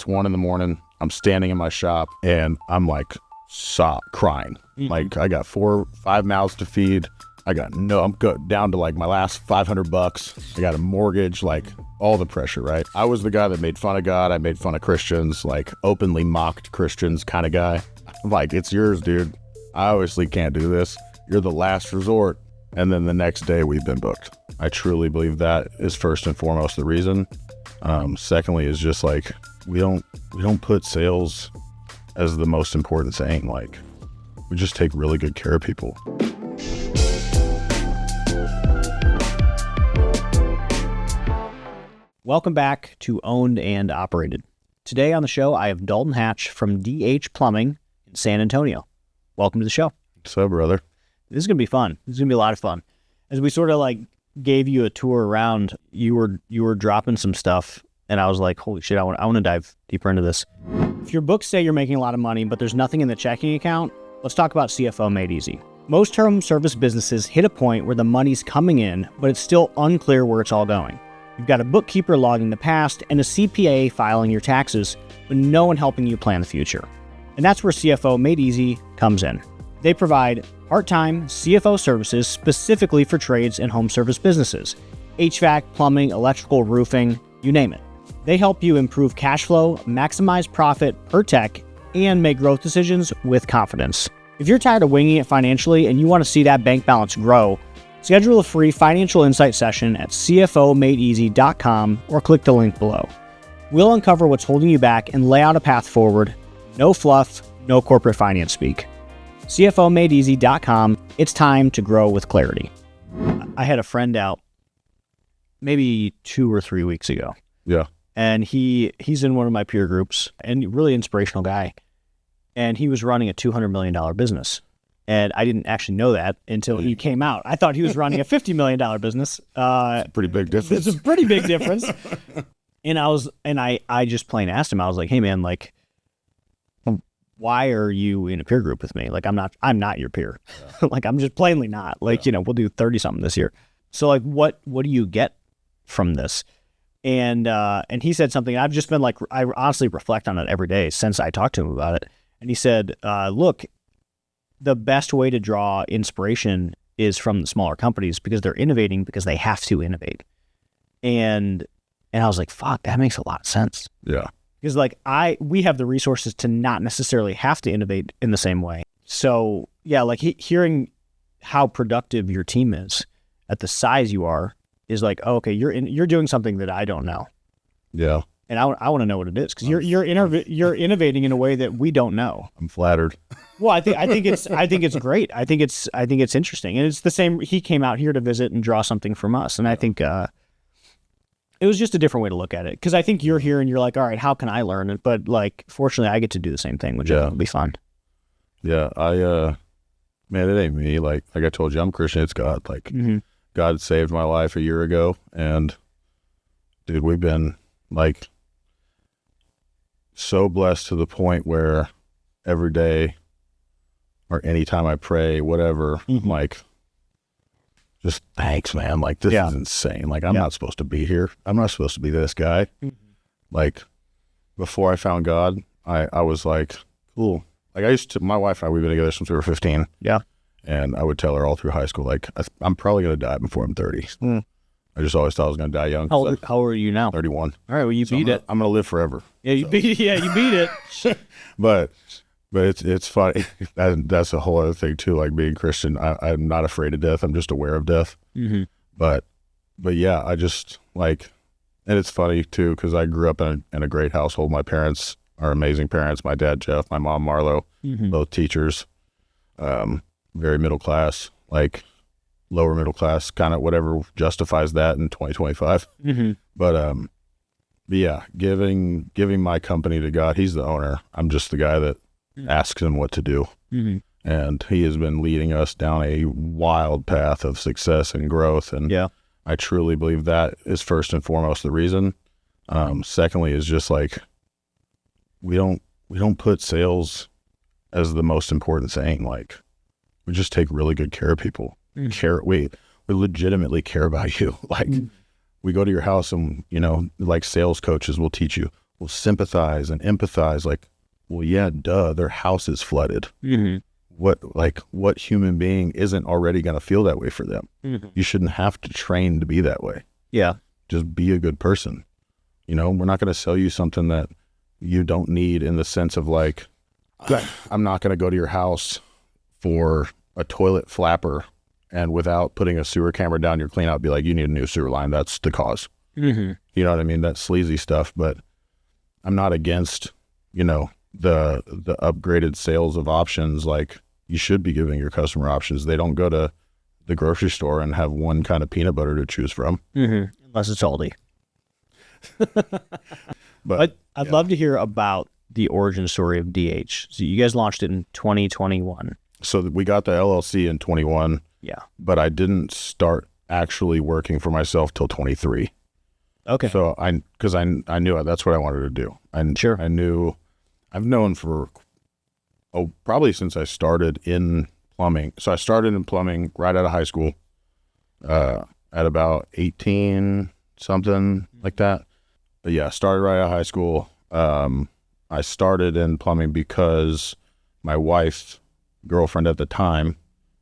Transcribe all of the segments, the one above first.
It's 1 a.m. I'm standing in my shop and I'm like crying. Like I got 4 or 5 mouths to feed. I'm down to like my last $500. I got a mortgage, like all the pressure, right? I was the guy that made fun of God. I made fun of Christians, like openly mocked Christians kind of guy. I'm like, it's yours, dude. I obviously can't do this. You're the last resort. And then the next day we've been booked. I truly believe that is first and foremost the reason. Secondly is just like, we don't put sales as the most important thing. Like we just take really good care of people. Welcome back to Owned and Operated. Today on the show, I have Dalton Hatch from DH Plumbing in San Antonio. Welcome to the show. What's up, brother? This is going to be fun. This is going to be a lot of fun. As we sort of like gave you a tour around, you were dropping some stuff, and I was like, holy shit, I want to dive deeper into this. If your books say you're making a lot of money, but there's nothing in the checking account, let's talk about CFO Made Easy. Most home service businesses hit a point where the money's coming in, but it's still unclear where it's all going. You've got a bookkeeper logging the past and a CPA filing your taxes, but no one helping you plan the future. And that's where CFO Made Easy comes in. They provide part-time CFO services specifically for trades and home service businesses. HVAC, plumbing, electrical, roofing, you name it. They help you improve cash flow, maximize profit per tech, and make growth decisions with confidence. If you're tired of winging it financially and you want to see that bank balance grow, schedule a free financial insight session at cfomadeeasy.com or click the link below. We'll uncover what's holding you back and lay out a path forward. No fluff, no corporate finance speak. cfomadeeasy.com. It's time to grow with clarity. I had a friend out maybe 2 or 3 weeks ago. Yeah. And he's in one of my peer groups and really inspirational guy. And he was running a $200 million business. And I didn't actually know that until he came out. I thought he was running a $50 million business. It's a pretty big difference. It's a pretty big difference. And I just plain asked him, I was like, hey man, like, why are you in a peer group with me? Like, I'm not your peer. Yeah. Like, I'm just plainly not. Like, we'll do 30 something this year. So like, what do you get from this? And he said something, I've just been like, I honestly reflect on it every day since I talked to him about it. And he said, look, the best way to draw inspiration is from the smaller companies because they're innovating because they have to innovate. And I was like, fuck, that makes a lot of sense. Yeah. Because like we have the resources to not necessarily have to innovate in the same way. So yeah, like hearing how productive your team is at the size you are is like, oh, okay, you're doing something that I don't know. Yeah. And I want to know what it is because you're innovating in a way that we don't know. I'm flattered. Well, I think it's great. I think it's interesting, and it's the same. He came out here to visit and draw something from us, and I think it was just a different way to look at it. Because I think you're here and you're like, all right, how can I learn it? But like, fortunately, I get to do the same thing, which will be fun. Yeah, man, it ain't me. Like I told you, I'm Christian. It's God. Like God saved my life a year ago, and dude, we've been like so blessed to the point where every day or anytime I pray, whatever, like, just thanks, man. Like, this is insane. Like, I'm not supposed to be here. I'm not supposed to be this guy. Like, before I found God, I was like, cool. Like, my wife and I, we've been together since we were 15. Yeah. And I would tell her all through high school, like, I'm probably going to die before I'm 30. I just always thought I was going to die young. How old are you now? 31. All right, well, you beat it. I'm going to live forever. Yeah, you beat it. But it's funny. That's a whole other thing too. Like being Christian, I'm not afraid of death. I'm just aware of death. But yeah, I just like, and it's funny too because I grew up in a great household. My parents are amazing parents. My dad Jeff, my mom Marlo, both teachers. Very middle class, like lower middle class, kind of whatever justifies that in 2025. But yeah, giving my company to God. He's the owner. I'm just the guy that asks him what to do. And he has been leading us down a wild path of success and growth. And I truly believe that is first and foremost the reason. Secondly is just like, we don't put sales as the most important thing. Like, we just take really good care of people. We legitimately care about you. Like, we go to your house and, like sales coaches will teach you, will sympathize and empathize. Like, well, yeah, duh, their house is flooded. Mm-hmm. What human being isn't already going to feel that way for them? Mm-hmm. You shouldn't have to train to be that way. Yeah. Just be a good person. You know, we're not going to sell you something that you don't need, in the sense of like, I'm not going to go to your house for a toilet flapper and without putting a sewer camera down your clean out, be like, you need a new sewer line. That's the cause. Mm-hmm. You know what I mean? That's sleazy stuff, but I'm not against, you know, the upgraded sales of options. Like, you should be giving your customer options. They don't go to the grocery store and have one kind of peanut butter to choose from. Mm-hmm. Unless it's Aldi. But I'd love to hear about the origin story of DH. So you guys launched it in 2021. So we got the LLC in 21. Yeah. But I didn't start actually working for myself till 23. Okay. So because I knew that's what I wanted to do. And Sure. I've known for, probably since I started in plumbing. So I started in plumbing right out of high school, at about 18, something like that. But yeah, started right out of high school. I started in plumbing because my wife's girlfriend at the time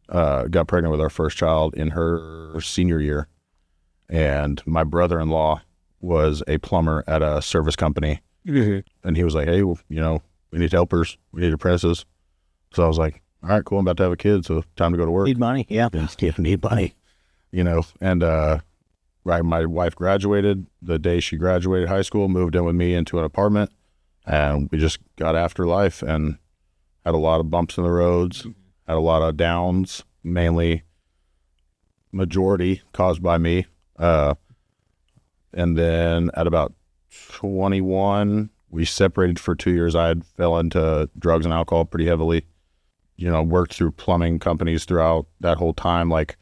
got pregnant with our first child in her senior year. And my brother-in-law was a plumber at a service company. Mm-hmm. And he was like, hey, well, you know, we need helpers. We need apprentices. So I was like, all right, cool. I'm about to have a kid. So time to go to work. Need money. Yeah. Need money, you know. And right, my wife graduated the day she graduated high school, moved in with me into an apartment, and we just got after life and had a lot of bumps in the roads, had a lot of downs, majority caused by me. And then at about 21, we separated for 2 years. I had fell into drugs and alcohol pretty heavily, you know, worked through plumbing companies throughout that whole time. Like,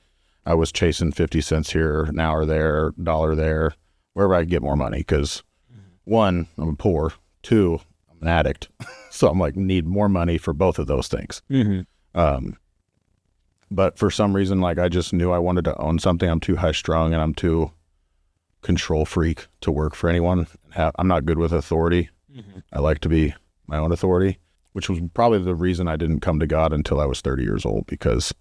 I was chasing 50 cents here, an hour there, $1 there, wherever I could get more money. Because one, I'm poor. Two, I'm an addict. So I'm like, need more money for both of those things. Mm-hmm. But for some reason, like, I just knew I wanted to own something. I'm too high strung and I'm too control freak to work for anyone. I'm not good with authority. Mm-hmm. I like to be my own authority, which was probably the reason I didn't come to God until I was 30 years old, because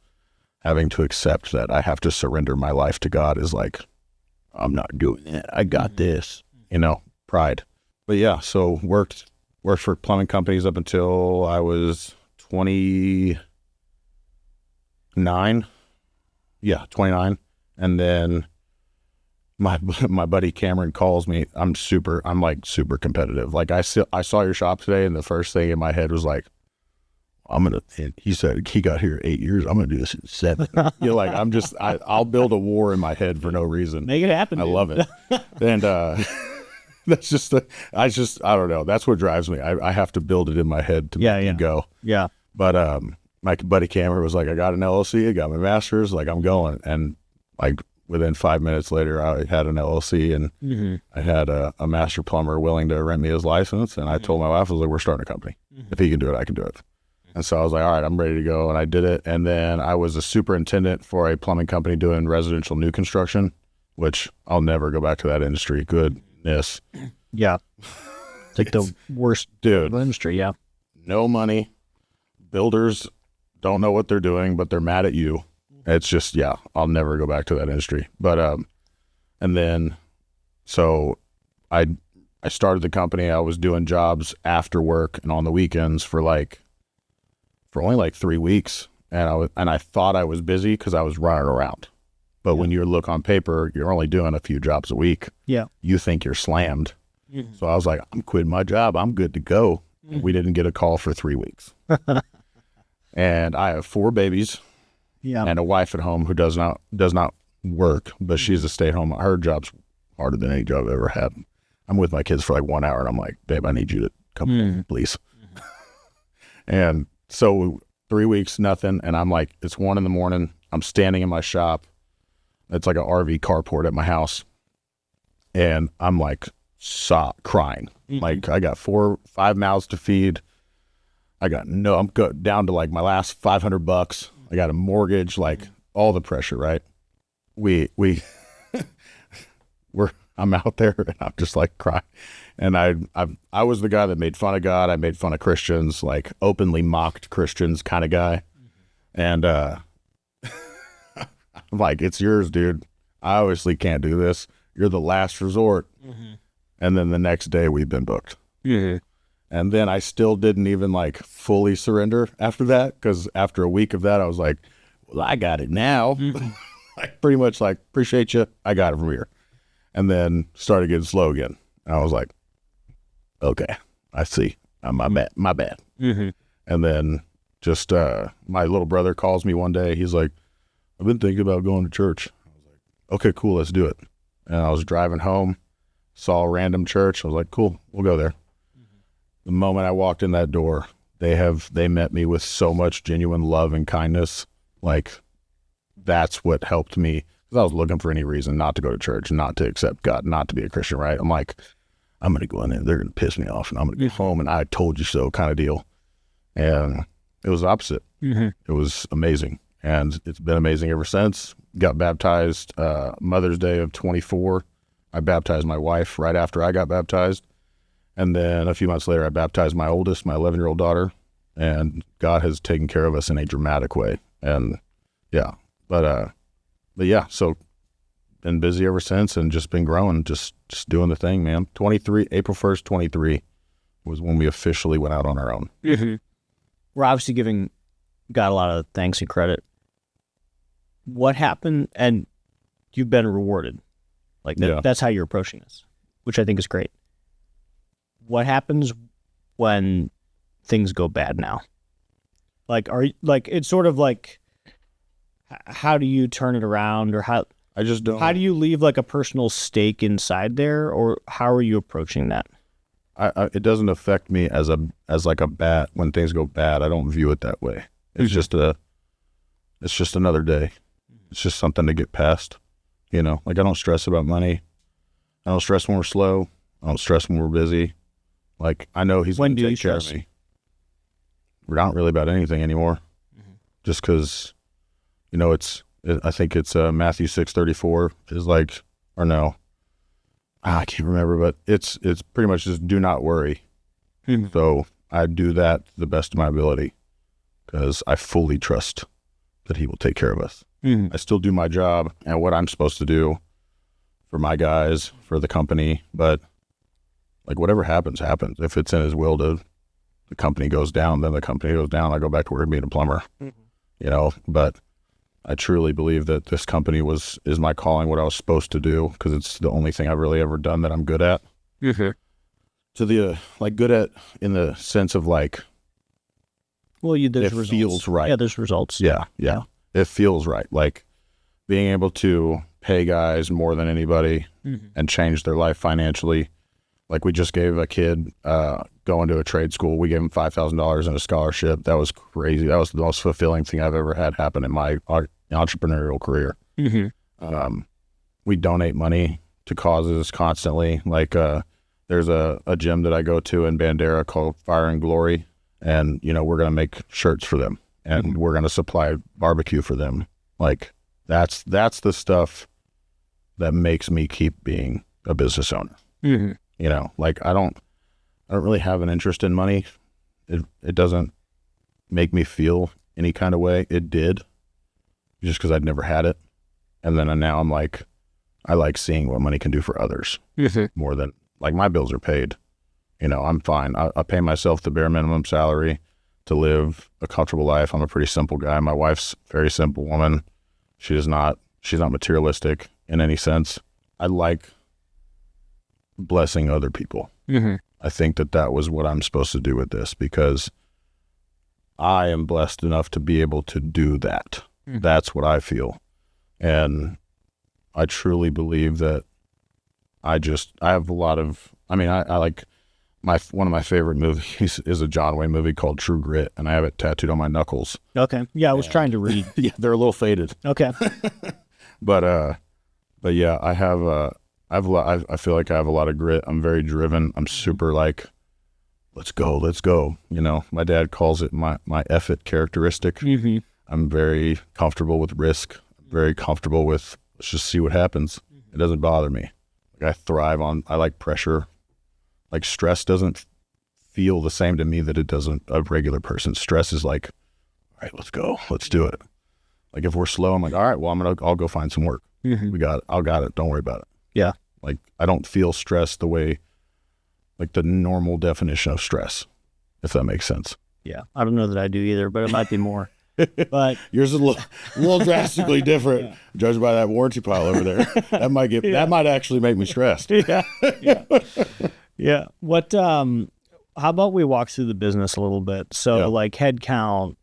having to accept that I have to surrender my life to God is like, I'm not doing that. I got this, you know, pride. But yeah, so worked for plumbing companies up until I was 29. Yeah, 29. And then my buddy Cameron calls me. I'm like super competitive. Like, I saw your shop today, and the first thing in my head was like, and he said he got here 8 years. I'm gonna do this in 7. You're like, I'll build a war in my head for no reason. Make it happen. I dude. love it. And that's just I don't know. That's what drives me. I have to build it in my head to make it go. Yeah. But my buddy Cameron was like, I got an LLC, I got my master's, like, I'm going. And like within 5 minutes later, I had an LLC, and Mm-hmm. I had a master plumber willing to rent me his license. And I told my wife, I was like, we're starting a company. If he can do it, I can do it. And so I was like, all right, I'm ready to go. And I did it. And then I was a superintendent for a plumbing company doing residential new construction, which I'll never go back to that industry. Goodness. Yeah. It's like the worst Dude, industry. Yeah. no money. Builders don't know what they're doing, but they're mad at you. It's just, yeah, I'll never go back to that industry. But, and then, so I started the company. I was doing jobs after work and on the weekends for only like 3 weeks. And I thought I was busy because I was running around. But when you look on paper, you're only doing a few jobs a week. Yeah. You think you're slammed. Mm-hmm. So I was like, I'm quitting my job. I'm good to go. Mm-hmm. We didn't get a call for 3 weeks. And I have 4 babies. Yeah. And a wife at home who does not work, but she's a stay-at-home. Her job's harder than any job I've ever had. I'm with my kids for like 1 hour, and I'm like, babe, I need you to come home, please. And so 3 weeks, nothing. And I'm like, it's 1 a.m. I'm standing in my shop. It's like an RV carport at my house. And I'm like, crying. Mm-hmm. Like, I got 5 mouths to feed. I'm down to like my last $500. I got a mortgage, like all the pressure, right? I'm I'm out there and I'm just like crying. And I was the guy that made fun of God. I made fun of Christians, like openly mocked Christians kind of guy. And I'm like, it's yours, dude. I obviously can't do this. You're the last resort. And then the next day we've been booked. And then I still didn't even like fully surrender after that, because after a week of that, I was like, well, I got it now. Like pretty much like, appreciate you. I got it from here. And then started getting slow again. And I was like, okay, I see. My bad. And then just my little brother calls me one day. He's like, I've been thinking about going to church. I was like, okay, cool, let's do it. And I was driving home, saw a random church. I was like, cool, we'll go there. The moment I walked in that door, they met me with so much genuine love and kindness. Like, that's what helped me, because I was looking for any reason not to go to church, not to accept God, not to be a Christian, right? I'm like, I'm going to go in there, they're going to piss me off, and I'm going to go home, and I told you so kind of deal. And it was the opposite. It was amazing, and it's been amazing ever since. Got baptized Mother's Day of 24. I baptized my wife right after I got baptized. And then a few months later, I baptized my oldest, my 11-year-old daughter, and God has taken care of us in a dramatic way. And yeah, but yeah, so been busy ever since and just been growing, just doing the thing, man. April 1st, 23 was when we officially went out on our own. We're obviously giving God a lot of thanks and credit. What happened, and you've been rewarded. Like that's how you're approaching this, which I think is great. What happens when things go bad now? Like, it's sort of like, how do you turn it around, or how? I just don't. How do you leave like a personal stake inside there, or how are you approaching that? It doesn't affect me as like a bat when things go bad. I don't view it that way. It's it's just another day. It's just something to get past. You know, like I don't stress about money. I don't stress when we're slow. I don't stress when we're busy. Like I know he's going to take care of me. We're not really about anything anymore. Just because, you know, I think it's Matthew 6:34 is like, or no, I can't remember, but it's pretty much just do not worry. So I do that to the best of my ability because I fully trust that he will take care of us. I still do my job and what I'm supposed to do for my guys, for the company, but like whatever happens. If it's in his will to the company goes down, then the company goes down. I go back to work being a plumber, you know, but I truly believe that this company is my calling, what I was supposed to do, because it's the only thing I've really ever done that I'm good at. To the, like good at in the sense of like, well, there's results. Feels right. Yeah, there's results. Yeah. It feels right. Like being able to pay guys more than anybody and change their life financially. Like we just gave a kid going to a trade school. We gave him $5,000 in a scholarship. That was crazy. That was the most fulfilling thing I've ever had happen in my entrepreneurial career. We donate money to causes constantly. Like there's a gym that I go to in Bandera called Fire and Glory. And, you know, we're going to make shirts for them and we're going to supply barbecue for them. Like that's the stuff that makes me keep being a business owner. You know, like I don't really have an interest in money. It doesn't make me feel any kind of way. It did, just because I'd never had it. And then now I'm like, I like seeing what money can do for others more than, like, my bills are paid. You know, I'm fine. I pay myself the bare minimum salary to live a comfortable life. I'm a pretty simple guy. My wife's a very simple woman. She's not materialistic in any sense. I like blessing other people. I think that was what I'm supposed to do with this, because I am blessed enough to be able to do that. That's what I feel. And I truly believe that I have a lot of, I like one of my favorite movies is a John Wayne movie called True Grit, and I have it tattooed on my knuckles. Okay. Yeah, I was trying to read. Yeah, they're a little faded. Okay. But yeah, I feel like I have a lot of grit. I'm very driven. I'm super like, let's go. You know, my dad calls it my F-it characteristic. I'm very comfortable with risk. Very comfortable with, let's just see what happens. It doesn't bother me. I thrive on, I like pressure. Like stress doesn't feel the same to me that it doesn't a regular person. Stress is like, all right, let's go. Let's do it. Like if we're slow, I'm like, all right, well, I'll go find some work. Mm-hmm. We got it. I'll got it. Don't worry about it. Yeah. Like I don't feel stress the way, like the normal definition of stress, if that makes sense. Yeah. I don't know that I do either, but it might be more. But yours is a little drastically different, yeah. Judged by that warranty pile over there. That might get, that might actually make me stressed. Yeah. Yeah. Yeah. What, how about we walk through the business a little bit? So like head count,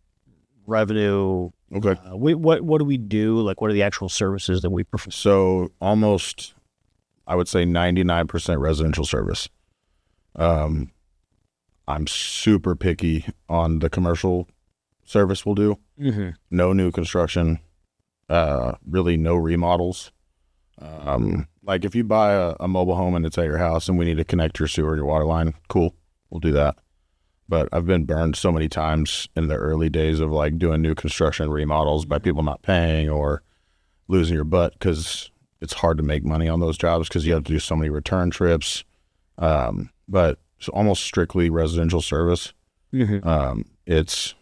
revenue. Okay. What do we do? Like, what are the actual services that we perform? So almost, I would say 99% residential service. I'm super picky on the commercial service we'll do. Mm-hmm. No new construction, really no remodels. Like if you buy a mobile home and it's at your house and we need to connect your sewer, your water line, cool, we'll do that. But I've been burned so many times in the early days of like doing new construction remodels by people not paying or losing your butt because it's hard to make money on those jobs because you have to do so many return trips. But it's almost strictly residential service. Mm-hmm. It's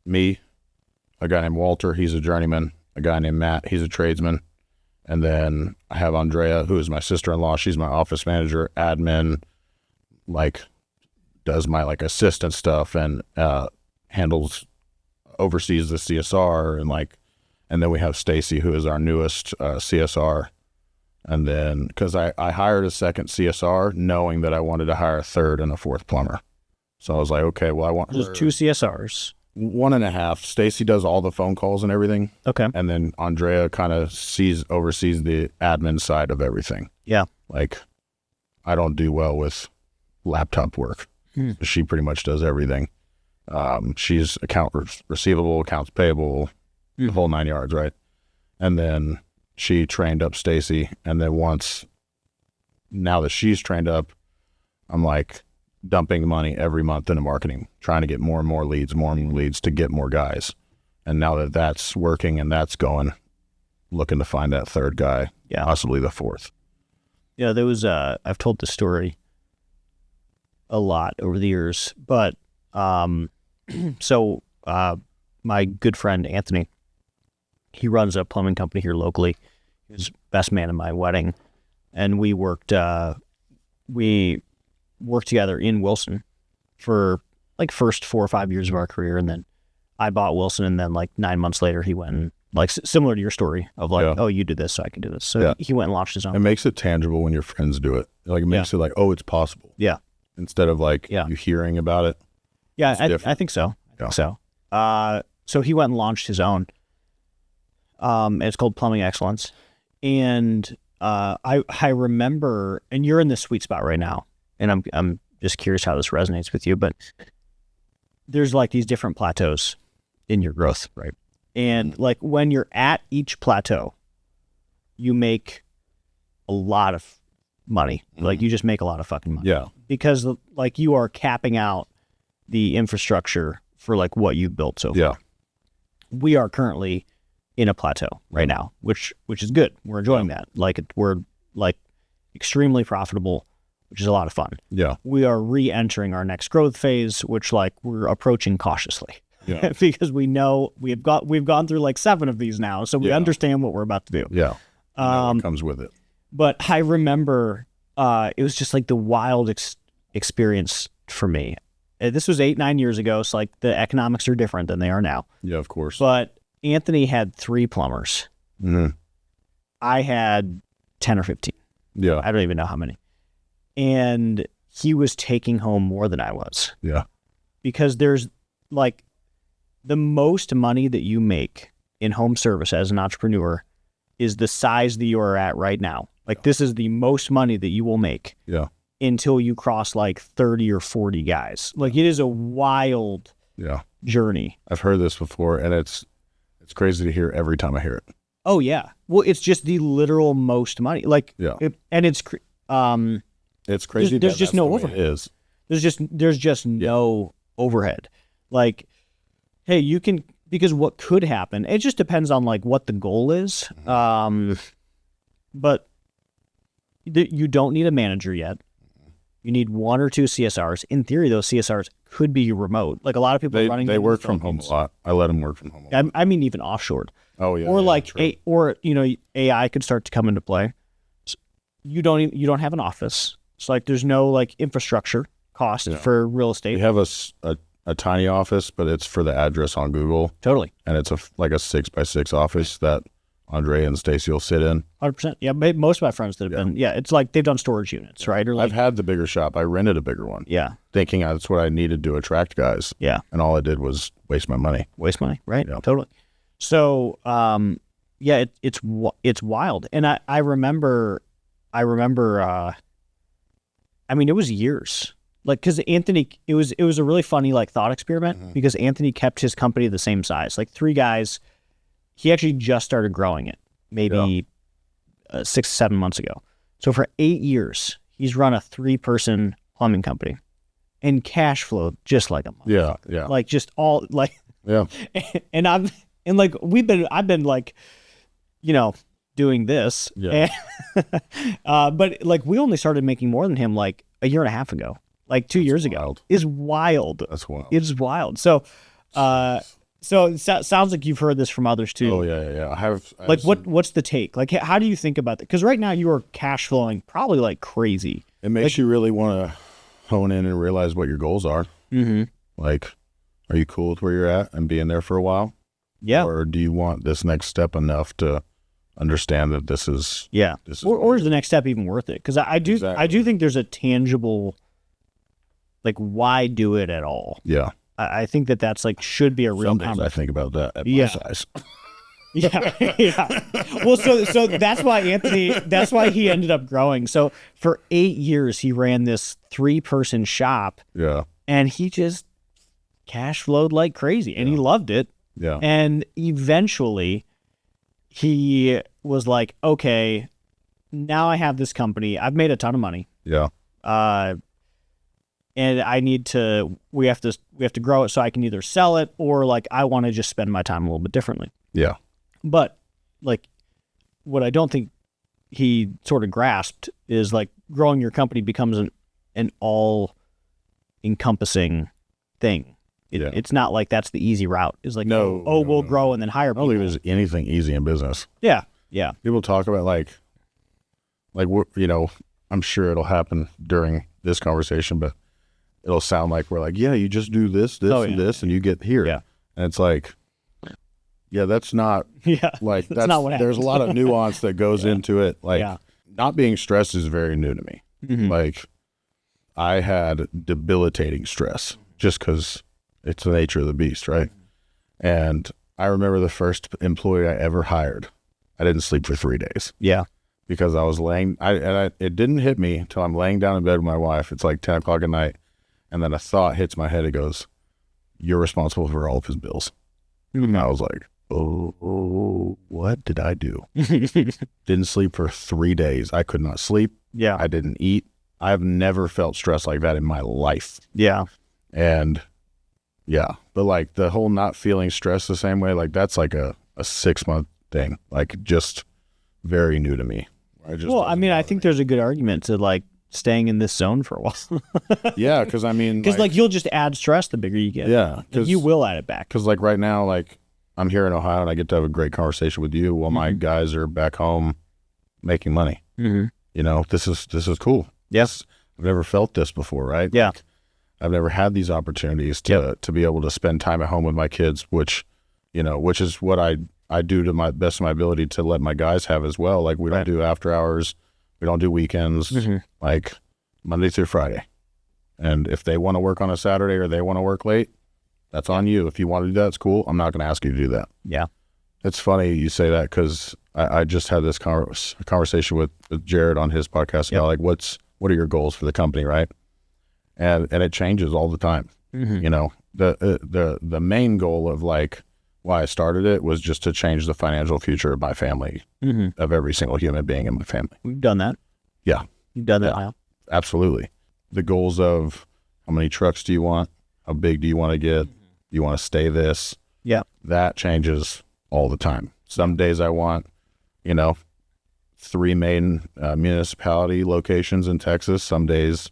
me, a guy named Walter, he's a journeyman, a guy named Matt, he's a tradesman. And then I have Andrea, who is my sister-in-law. She's my office manager, admin, like does my like assistant stuff and oversees the CSR and then we have Stacy, who is our newest CSR. And then because I hired a second CSR knowing that I wanted to hire a third and a fourth plumber. So I was like, okay, well I want There's 2 CSRs. 1.5. Stacy does all the phone calls and everything. Okay. And then Andrea kind of oversees the admin side of everything. Yeah. Like I don't do well with laptop work. She pretty much does everything. She's accounts receivable, accounts payable, the whole 9 yards, right? And then she trained up Stacy. And then now that she's trained up, I'm like dumping money every month into marketing, trying to get more and more leads to get more guys. And now that that's working and that's going, looking to find that third guy, possibly the fourth. Yeah, there was, I've told this story a lot over the years, but so my good friend Anthony, he runs a plumbing company here locally. He was best man at my wedding, and we worked together in Wilson for like first 4 or 5 years of our career, and then I bought Wilson, and then like 9 months later he went and like similar to your story of like, oh, you do this, so I can do this. So he went and launched his own. It makes it tangible when your friends do it. Like it makes it like, oh, it's possible. Yeah. Instead of like you hearing about it. Yeah, I think so. I think so. So he went and launched his own. It's called Plumbing Excellence. And I remember, and you're in this sweet spot right now, and I'm just curious how this resonates with you, but there's like these different plateaus in your growth, right? And like when you're at each plateau, you make a lot of money. Like you just make a lot of fucking money. Yeah. Because like you are capping out the infrastructure for like what you've built so far. Yeah. We are currently in a plateau right now, which is good. We're enjoying that. Like we're like extremely profitable, which is a lot of fun. Yeah. We are re-entering our next growth phase, which like we're approaching cautiously. Yeah. Because we know we've gone through like 7 of these now, so we understand what we're about to do. Yeah. What comes with it. But I remember it was just like the wild experience for me. This was 8-9 years ago, so like the economics are different than they are now. Yeah, of course. But Anthony had 3 plumbers. Mm-hmm. I had 10 or 15. Yeah. I don't even know how many. And he was taking home more than I was. Yeah. Because there's like the most money that you make in home service as an entrepreneur is the size that you are at right now. Like this is the most money that you will make. Yeah. Until you cross like 30 or 40 guys. Like it is a wild journey. I've heard this before, and it's crazy to hear every time I hear it. Oh yeah. Well, it's just the literal most money. Like it's crazy. There's just no overhead. It is. There's just no overhead. Like, hey, you can, because what could happen, it just depends on like what the goal is. But you don't need a manager yet. You need 1 or 2 CSRs. In theory, those CSRs could be remote. Like a lot of people running. They work from home a lot. I let them work from home a lot. I mean, even offshored. Oh yeah. Or like true. AI could start to come into play. So you don't have an office. So like there's no like infrastructure cost for real estate. We have a tiny office, but it's for the address on Google. Totally. And it's like a 6x6 office that Andre and Stacy will sit in. 100%. Yeah, most of my friends that have been, it's like they've done storage units, right? Or like, I've had the bigger shop. I rented a bigger one. Yeah. Thinking that's what I needed to attract guys. Yeah. And all I did was waste my money. Waste money, right? Yeah. Totally. So, it's wild. And I remember, I mean, it was years. Like, because Anthony, it was a really funny like thought experiment because Anthony kept his company the same size, like 3 guys. He actually just started growing it maybe 6 to 7 months ago. So for 8 years, he's run a 3-person plumbing company and cash flowed just like a motherfucker. Yeah. Like just all like, and I've been like, doing this. Yeah. But like we only started making more than him like a year and a half ago, like 2 years ago. Is wild. That's wild. It's wild. So, so it sounds like you've heard this from others too. Oh yeah. I have like what's the take? Like how do you think about that? Because right now you are cash flowing probably like crazy. It makes you really want to hone in and realize what your goals are. Mm-hmm. Like, are you cool with where you're at and being there for a while? Yeah. Or do you want this next step enough to understand that this is or is the next step even worth it? Because I do think there's a tangible like why do it at all? Yeah. I think that's like should be a real conversation. I think about that at my size. Yeah. Well, so that's why he ended up growing. So for 8 years he ran this 3-person shop. Yeah. And he just cash flowed like crazy and he loved it. Yeah. And eventually he was like, okay, now I have this company. I've made a ton of money. Yeah. And we have to grow it so I can either sell it or like I want to just spend my time a little bit differently. Yeah. But like what I don't think he sort of grasped is like growing your company becomes an all encompassing thing. It's not like that's the easy route. It's like, we'll grow and then hire people. I don't think there's anything easy in business. Yeah. Yeah. People talk about like I'm sure it'll happen during this conversation, but it'll sound like we're like, yeah, you just do this, this, and you get here. Yeah. And it's like, yeah, that's not like that's not what happens. There's a lot of nuance that goes into it. Like not being stressed is very new to me. Mm-hmm. Like I had debilitating stress just because it's the nature of the beast, right? And I remember the first employee I ever hired, I didn't sleep for 3 days. Yeah. Because I was it didn't hit me until I'm laying down in bed with my wife. It's like 10 o'clock at night. And then a thought hits my head. It goes, you're responsible for all of his bills. And I was like, oh, what did I do? Didn't sleep for 3 days. I could not sleep. Yeah. I didn't eat. I've never felt stressed like that in my life. Yeah. And but like the whole not feeling stressed the same way, like that's like a 6-month thing, like just very new to me. I think there's a good argument to like staying in this zone for a while. Yeah, because like you'll just add stress the bigger you get. Yeah, like you will add it back. Because like right now, like I'm here in Ohio and I get to have a great conversation with you while my guys are back home making money. Mm-hmm. This is cool. Yes, I've never felt this before, right? Yeah, like, I've never had these opportunities to be able to spend time at home with my kids, which is what I do to my best of my ability to let my guys have as well. Like we don't do after hours. We don't do weekends, like Monday through Friday. And if they want to work on a Saturday or they want to work late, that's on you. If you want to do that, it's cool. I'm not going to ask you to do that. Yeah. It's funny you say that because I just had this conversation with Jared on his podcast about like, what are your goals for the company, right? And it changes all the time. The main goal of like, why I started it was just to change the financial future of my family, of every single human being in my family. We've done that. Yeah. You've done that now. Absolutely. The goals of how many trucks do you want? How big do you want to get? Do you want to stay this? Yeah. That changes all the time. Some days I want, 3 main municipality locations in Texas. Some days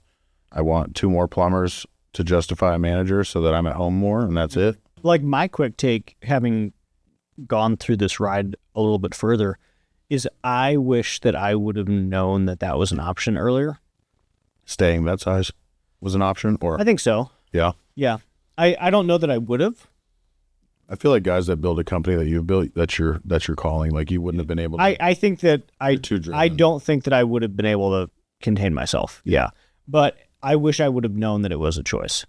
I want 2 more plumbers to justify a manager so that I'm at home more, and that's it. Like my quick take, having gone through this ride a little bit further, is I wish that I would have known that that was an option earlier. Staying that size was an option, or I think so. Yeah. Yeah. I don't know that I would have. I feel like guys that build a company that you've built, that's your calling. Like you wouldn't have been able to. I think that You're too driven. I don't think that I would have been able to contain myself. Yeah. But I wish I would have known that it was a choice.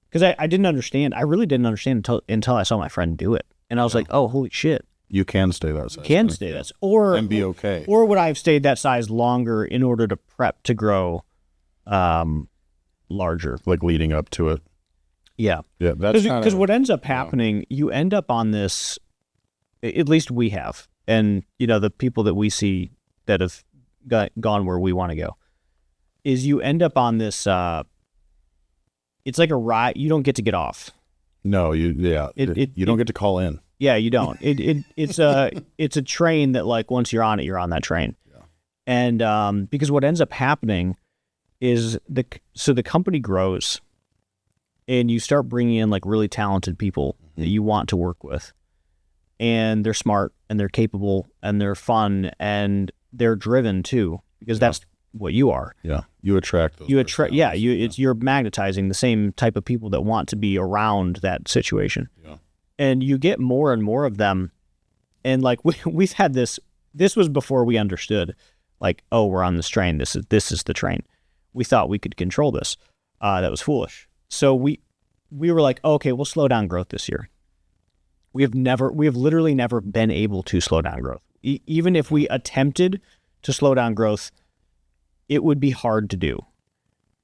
Because I didn't understand. I really didn't understand until I saw my friend do it. And I was like, oh, holy shit. You can stay that size. Can stay that size. Or, and be okay. Or would I have stayed that size longer in order to prep to grow larger? Like leading up to it. Yeah. Yeah. That's because what ends up happening, you end up on this, at least we have, and the people that we see that have gone where we want to go, is you end up on this, it's like a ride. You don't get to get off. No, you don't get to call in. Yeah, you don't. It's a train that, like, once you're on it, you're on that train. Yeah. And because what ends up happening is the company grows, and you start bringing in like really talented people that you want to work with, and they're smart and they're capable and they're fun and they're driven too, because that's what you are. Yeah, you attract those. You're magnetizing the same type of people that want to be around that situation. Yeah. And you get more and more of them. And like we've had this was before we understood, like, oh, we're on this train. This is the train. We thought we could control this. That was foolish. So we were like, oh, okay, we'll slow down growth this year. We have literally never been able to slow down growth. Even if we attempted to slow down growth, it would be hard to do.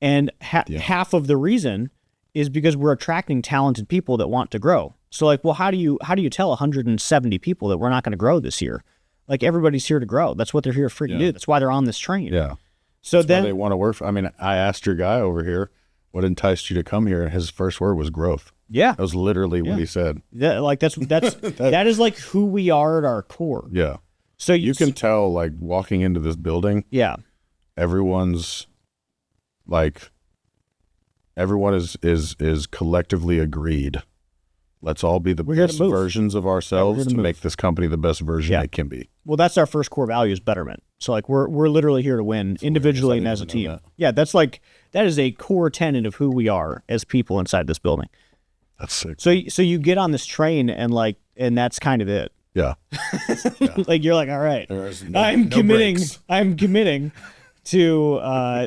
And half of the reason is because we're attracting talented people that want to grow. So like, well, how do you tell 170 people that we're not going to grow this year? Like, everybody's here to grow. That's what they're here to freaking do. That's why they're on this train. Yeah. So that's then why they want to work. I mean, I asked your guy over here what enticed you to come here, and his first word was growth. Yeah. That was literally what he said. Yeah, like that's that is like who we are at our core. Yeah. So you can tell, like, walking into this building. Yeah. Everyone is collectively agreed. Let's all be the best versions of ourselves to make this company the best version it can be. Well, that's our first core value, is betterment. So like we're literally here to win individually and as a team. Yeah, that is a core tenet of who we are as people inside this building. That's sick. So you get on this train and that's kind of it. Yeah. Like, you're like, all right, I'm committing to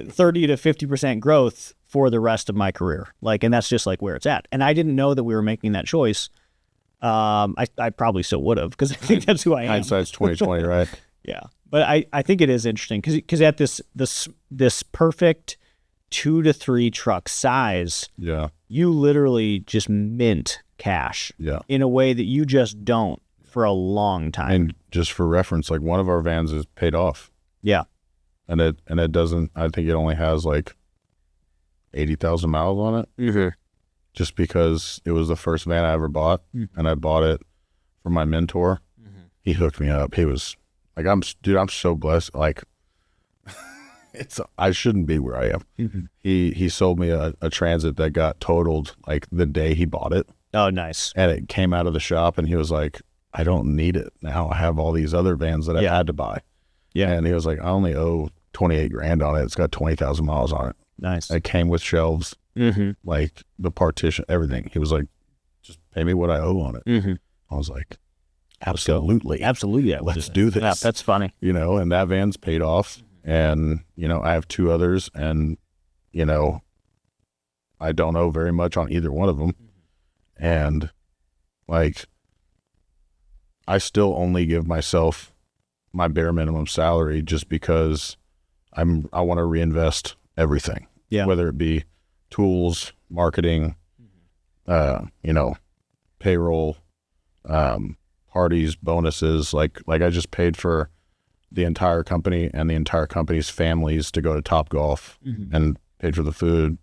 30 to 50% growth for the rest of my career. Like, and that's just like where it's at. And I didn't know that we were making that choice. I probably still would have, because I think that's who I am. Hindsight's 20/20, right? Yeah. But I think it is interesting because at this perfect 2 to 3 truck size, you literally just mint cash in a way that you just don't for a long time. And just for reference, like, one of our vans is paid off. Yeah. And it doesn't, I think it only has like 80,000 miles on it. Mm-hmm. Just because it was the first van I ever bought, and I bought it for my mentor. Mm-hmm. He hooked me up. He was like, I'm so blessed. Like, I shouldn't be where I am. Mm-hmm. He sold me a Transit that got totaled like the day he bought it. Oh, nice. And it came out of the shop, and he was like, I don't need it now. I have all these other vans that I had to buy. Yeah. And he was like, I only owe 28 grand on it. It's got 20,000 miles on it. Nice. It came with shelves, like the partition, everything. He was like, just pay me what I owe on it. Mm-hmm. I was like, absolutely. Absolutely. Let's do this. Yeah, that's funny. And that van's paid off. And, I have 2 others, and, I don't owe very much on either one of them. And, like, I still only give myself my bare minimum salary just because I want to reinvest everything. Yeah. Whether it be tools, marketing, payroll, parties, bonuses. Like I just paid for the entire company and the entire company's families to go to Topgolf, and paid for the food,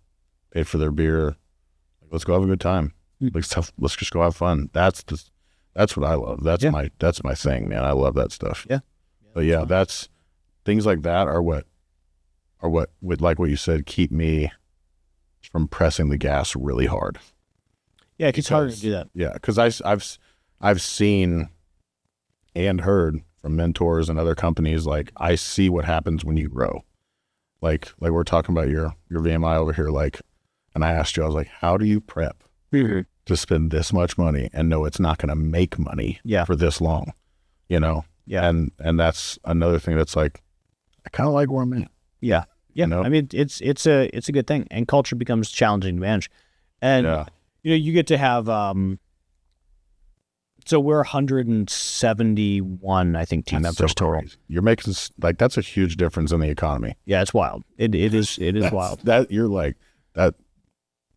paid for their beer. Like, let's go have a good time. Let's just go have fun. That's what I love. That's my thing, man. I love that stuff. Yeah. But yeah, things like that are what would, like what you said, keep me from pressing the gas really hard. Yeah, it's harder to do that. Yeah, because I've seen and heard from mentors and other companies, like I see what happens when you grow. Like we're talking about your VMI over here, like, and I asked you, I was like, how do you prep to spend this much money and know it's not going to make money for this long, you know? Yeah. And that's another thing that's like, I kind of like where I'm at. Yeah. Yeah. You know? I mean, it's a good thing, and culture becomes challenging to manage. And, you know, you get to have, so we're 171, I think, team members total. You're making, like, that's a huge difference in the economy. Yeah, it's wild. It is wild. That you're like that.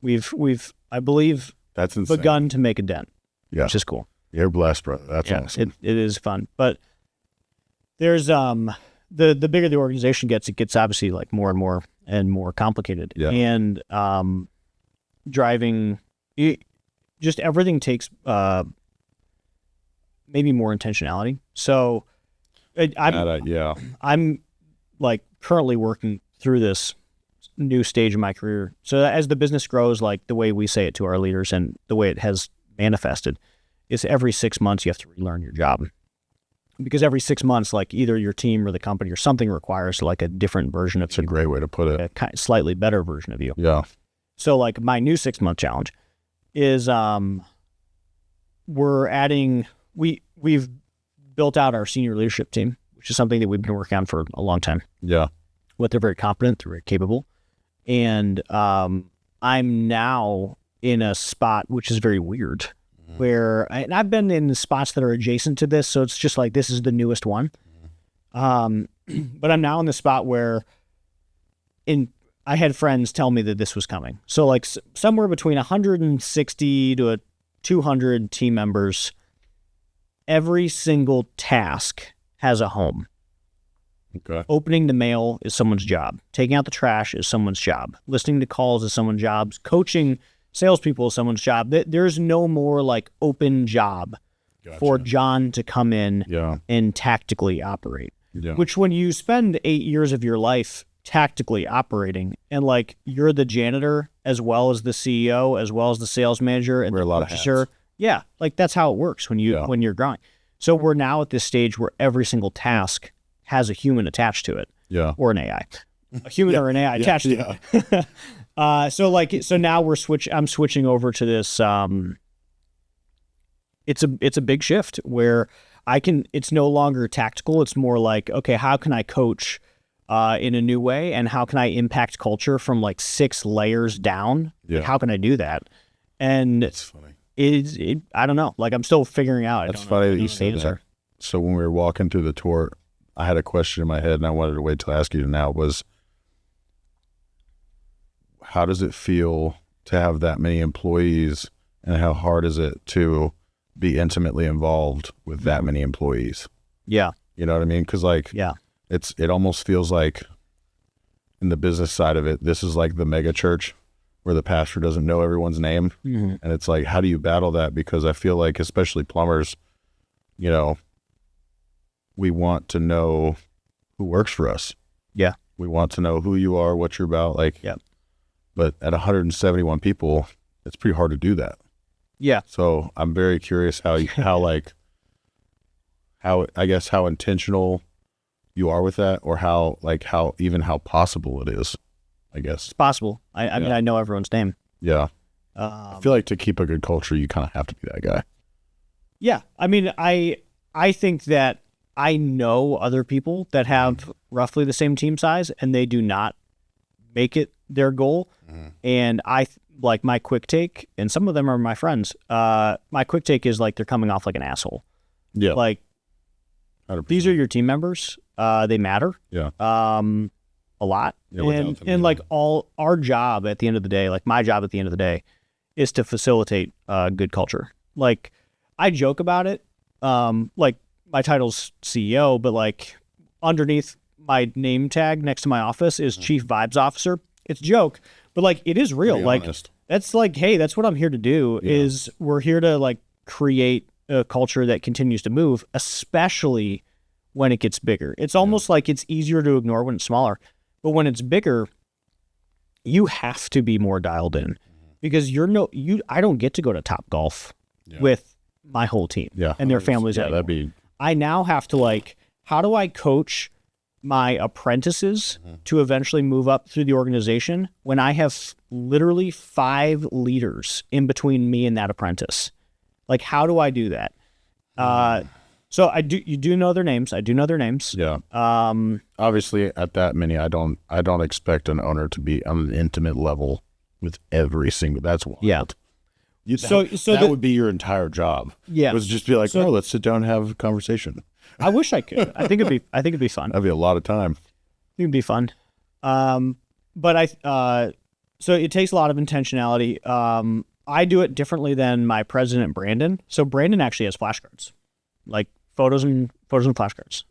We've I believe that's insane. begun to make a dent. Yeah, which is cool. You're blessed, brother. That's awesome. It is fun, but there's the bigger the organization gets, it gets obviously like more and more complicated. Yeah. And driving, just everything takes maybe more intentionality. So I'm like currently working through this new stage of my career. So as the business grows, like the way we say it to our leaders and the way it has manifested is every 6 months you have to relearn your job. Because every 6 months, like either your team or the company or something requires like a different version of you. It's a great way to put it. A slightly better version of you. Yeah. So like my new 6-month challenge is we're adding, we've built out our senior leadership team, which is something that we've been working on for a long time. Yeah. What they're very competent, they're very capable. And I'm now in a spot which is very weird, where I've been in spots that are adjacent to this, so it's just like this is the newest one. But I'm now in the spot where I had friends tell me that this was coming. So like somewhere between 160 to 200 team members, every single task has a home. Okay. Opening the mail is someone's job. Taking out the trash is someone's job. Listening to calls is someone's job. Coaching salespeople is someone's job. There's no more like open job for John to come in and tactically operate. Yeah. Which when you spend 8 years of your life tactically operating and like you're the janitor as well as the CEO as well as the sales manager and wear the a lot of hats. Yeah, like that's how it works when you're growing. So we're now at this stage where every single task has a human attached to it. Yeah. Or an AI. A human or an AI attached to it. So now I'm switching over to this it's a big shift where it's no longer tactical. It's more like, okay, how can I coach in a new way, and how can I impact culture from like 6 layers down? Yeah. Like, how can I do that? And it's funny. I don't know. Like I'm still figuring out. That's funny that you say that. So when we were walking through the tour, I had a question in my head, and I wanted to wait till I ask you now, was how does it feel to have that many employees, and how hard is it to be intimately involved with that many employees? Yeah. You know what I mean? Because it almost feels like in the business side of it, this is like the mega church where the pastor doesn't know everyone's name. Mm-hmm. And it's like, how do you battle that? Because I feel like, especially plumbers, you know, we want to know who works for us. Yeah. We want to know who you are, what you're about. Like, yeah. But at 171 people, it's pretty hard to do that. Yeah. So I'm very curious how intentional you are with that, or how possible it is, I guess. It's possible. I mean, I know everyone's name. Yeah. I feel like to keep a good culture, you kind of have to be that guy. Yeah. I mean, I think that I know other people that have roughly the same team size and they do not make it their goal. Mm-hmm. And like my quick take, and some of them are my friends. My quick take is like they're coming off like an asshole. Yeah. Like 100%. These are your team members. They matter. Yeah. A lot. Yeah, and like all our job at the end of the day, like my job at the end of the day, is to facilitate good culture. Like I joke about it. Like my title's CEO, but like underneath my name tag next to my office is Chief Vibes Officer. It's a joke, but like it is real. Like that's like, hey, that's what I'm here to do. Yeah. Is we're here to like create a culture that continues to move, especially when it gets bigger. It's almost like it's easier to ignore when it's smaller. But when it's bigger, you have to be more dialed in because I don't get to go to Top Golf with my whole team and their families. I now have to like, how do I coach my apprentices to eventually move up through the organization when I have literally 5 leaders in between me and that apprentice? Like, how do I do that? So you do know their names. I do know their names. Yeah. Obviously at that many, I don't expect an owner to be on an intimate level with every single, that's wild. Yeah. That would be your entire job. Yeah. It was just be like, let's sit down and have a conversation. I wish I could. I think it'd be fun. That'd be a lot of time. I think it'd be fun. So it takes a lot of intentionality. I do it differently than my president, Brandon. So Brandon actually has flashcards, like photos and flashcards.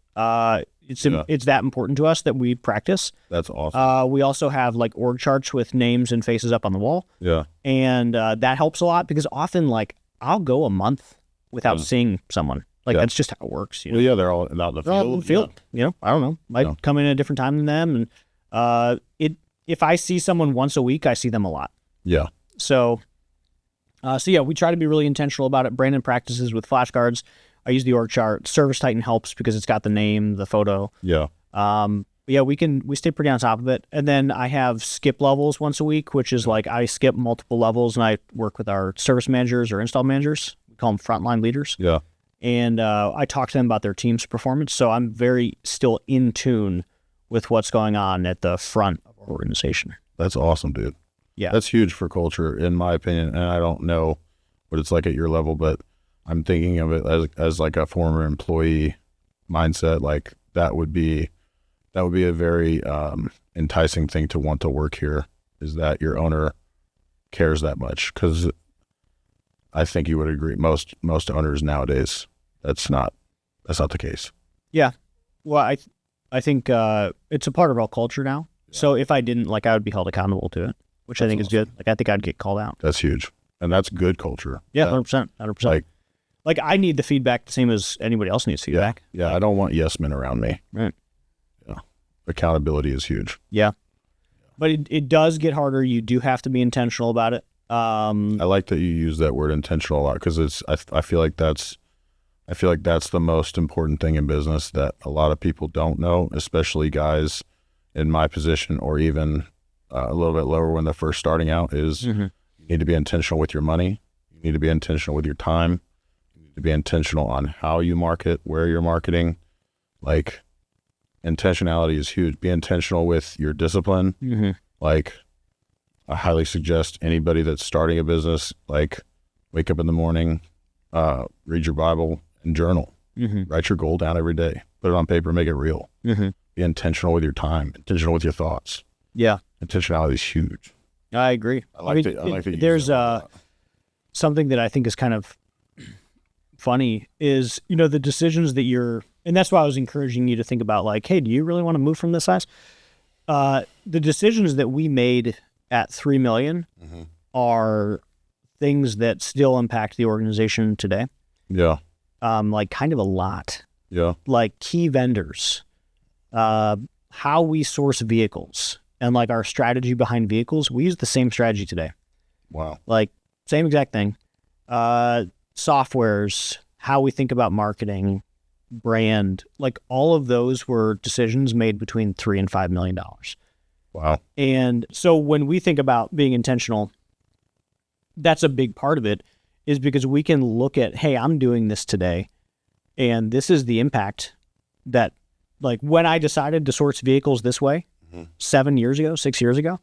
It's that important to us that we practice. That's awesome. We also have like org charts with names and faces up on the wall. Yeah. And that helps a lot because often like I'll go a month without seeing someone. Like that's just how it works. You know? Well, yeah, they're all out in the field. In the field. You know, I don't know. Might come in at a different time than them. And if I see someone once a week, I see them a lot. Yeah. So yeah, we try to be really intentional about it. Brandon practices with flashcards. I use the org chart. Service Titan helps because it's got the name, the photo. Yeah. Yeah, we stay pretty on top of it. And then I have skip levels once a week, which is like I skip multiple levels and I work with our service managers or install managers. We call them frontline leaders. Yeah. And I talk to them about their team's performance. So I'm very still in tune with what's going on at the front of our organization. That's awesome, dude. Yeah. That's huge for culture, in my opinion. And I don't know what it's like at your level, but I'm thinking of it as like a former employee mindset. Like that would be a very enticing thing to want to work here, is that your owner cares that much. Because I think you would agree, most owners nowadays, that's not the case. Yeah. Well, I think it's a part of our culture now. Yeah. So if I didn't, like, I would be held accountable to it, which I think is good. Like, I think I'd get called out. That's huge. And that's good culture. Yeah, 100%. 100%. Like I need the feedback the same as anybody else needs feedback. Yeah, I don't want yes men around me. Right. Yeah. Accountability is huge. Yeah. But it does get harder. You do have to be intentional about it. I like that you use that word intentional a lot, because I feel like that's the most important thing in business that a lot of people don't know, especially guys in my position or even a little bit lower when they're first starting out, is you need to be intentional with your money. You need to be intentional with your time. You need to be intentional on how you market, where you're marketing. Like, intentionality is huge. Be intentional with your discipline. Like, I highly suggest anybody that's starting a business, like, wake up in the morning, read your Bible and journal. Write your goal down every day. Put it on paper, make it real. Be intentional with your time, intentional with your thoughts. Yeah. Intentionality is huge. I agree. I like that. There's something that I think is kind of funny is, the decisions that and that's why I was encouraging you to think about, like, hey, do you really want to move from this size? The decisions that we made at 3 million are things that still impact the organization today. Yeah. Like kind of a lot. Yeah. Like key vendors, how we source vehicles, and like our strategy behind vehicles. We use the same strategy today. Wow. Like same exact thing. Softwares, how we think about marketing, brand, like all of those were decisions made between $3 and $5 million. Wow. And so when we think about being intentional, that's a big part of it, is because we can look at, hey, I'm doing this today, and this is the impact that, like, when I decided to source vehicles this way 6 years ago,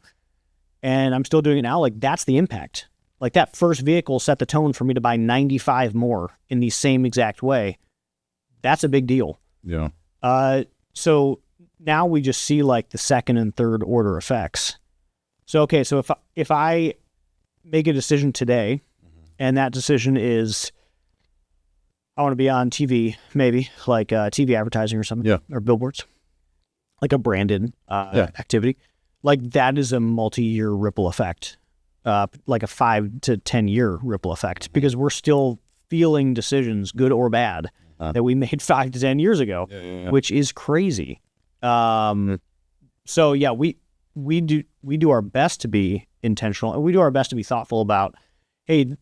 and I'm still doing it now, like, that's the impact. Like, that first vehicle set the tone for me to buy 95 more in the same exact way. That's a big deal. Yeah. So now we just see like the second and third order effects. So, okay, so if I make a decision today, and that decision is, I want to be on TV, maybe like TV advertising or something, or billboards, like a branded activity, like that is a multi-year ripple effect, like a 5 to 10 year ripple effect, because we're still feeling decisions, good or bad, that we made 5 to 10 years ago, which is crazy. So yeah, we do our best to be intentional, and we do our best to be thoughtful about, hey,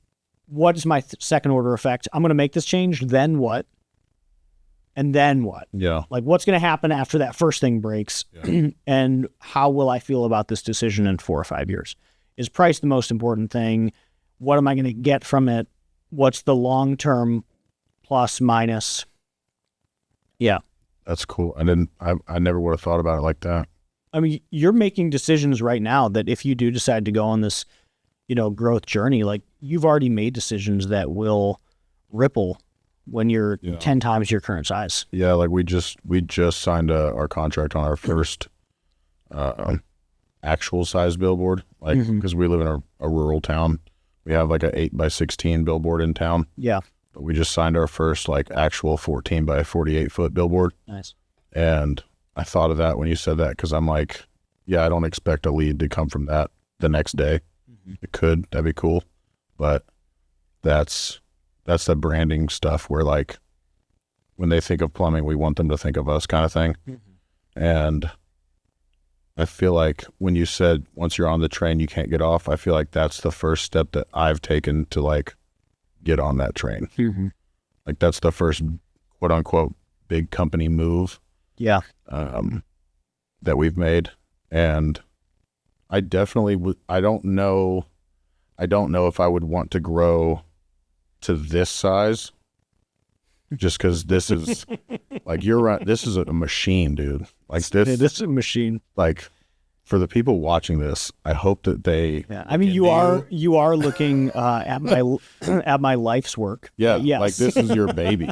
what is my second order effect? I'm going to make this change. Then what? And then what? Yeah. Like, what's going to happen after that first thing breaks? Yeah. And how will I feel about this decision in 4 or 5 years? Is price the most important thing? What am I going to get from it? What's the long-term plus minus? Yeah. That's cool. I never would have thought about it like that. I mean, you're making decisions right now that if you do decide to go on this, growth journey, like, you've already made decisions that will ripple when you're 10 times your current size. Yeah. Like we just signed our contract on our first actual size billboard, like, because we live in a rural town. We have like a 8x16 billboard in town. Yeah. But we just signed our first like actual 14 by 48 foot billboard. Nice. And I thought of that when you said that, because I'm like, yeah, I don't expect a lead to come from that the next day. It could, that'd be cool. But that's the branding stuff where, like, when they think of plumbing, we want them to think of us, kind of thing. And I feel like when you said once you're on the train, you can't get off, I feel like that's the first step that I've taken to, like, get on that train. Like, that's the first quote unquote big company move. Yeah. That we've made. And I definitely I don't know if I would want to grow to this size, just because this is like, you're right. This is a machine, dude. Like this is a machine. Like, for the people watching this, I hope that they. Yeah, I mean, you are looking at my life's work. Yeah, yes. Like, this is your baby.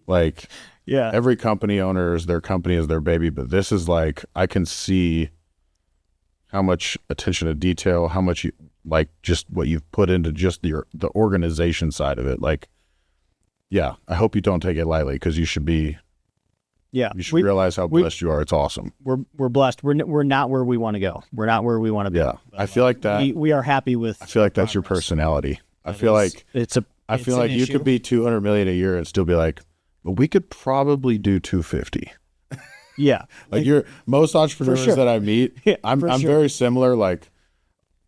Like, yeah, every company owner is their company is their baby, but this is like, I can see how much attention to detail, how much you like, just what you've put into just the organization side of it. Like, yeah, I hope you don't take it lightly, because you should be. Yeah, you should realize how blessed you are. It's awesome. We're blessed. We're not where we want to go. We're not where we want to be. Yeah, I feel like that. We are happy with. I feel like that's your personality. I feel like you could be 200 million a year and still be like, but we could probably do 250. Yeah, like most entrepreneurs that I meet, I'm very similar. Like,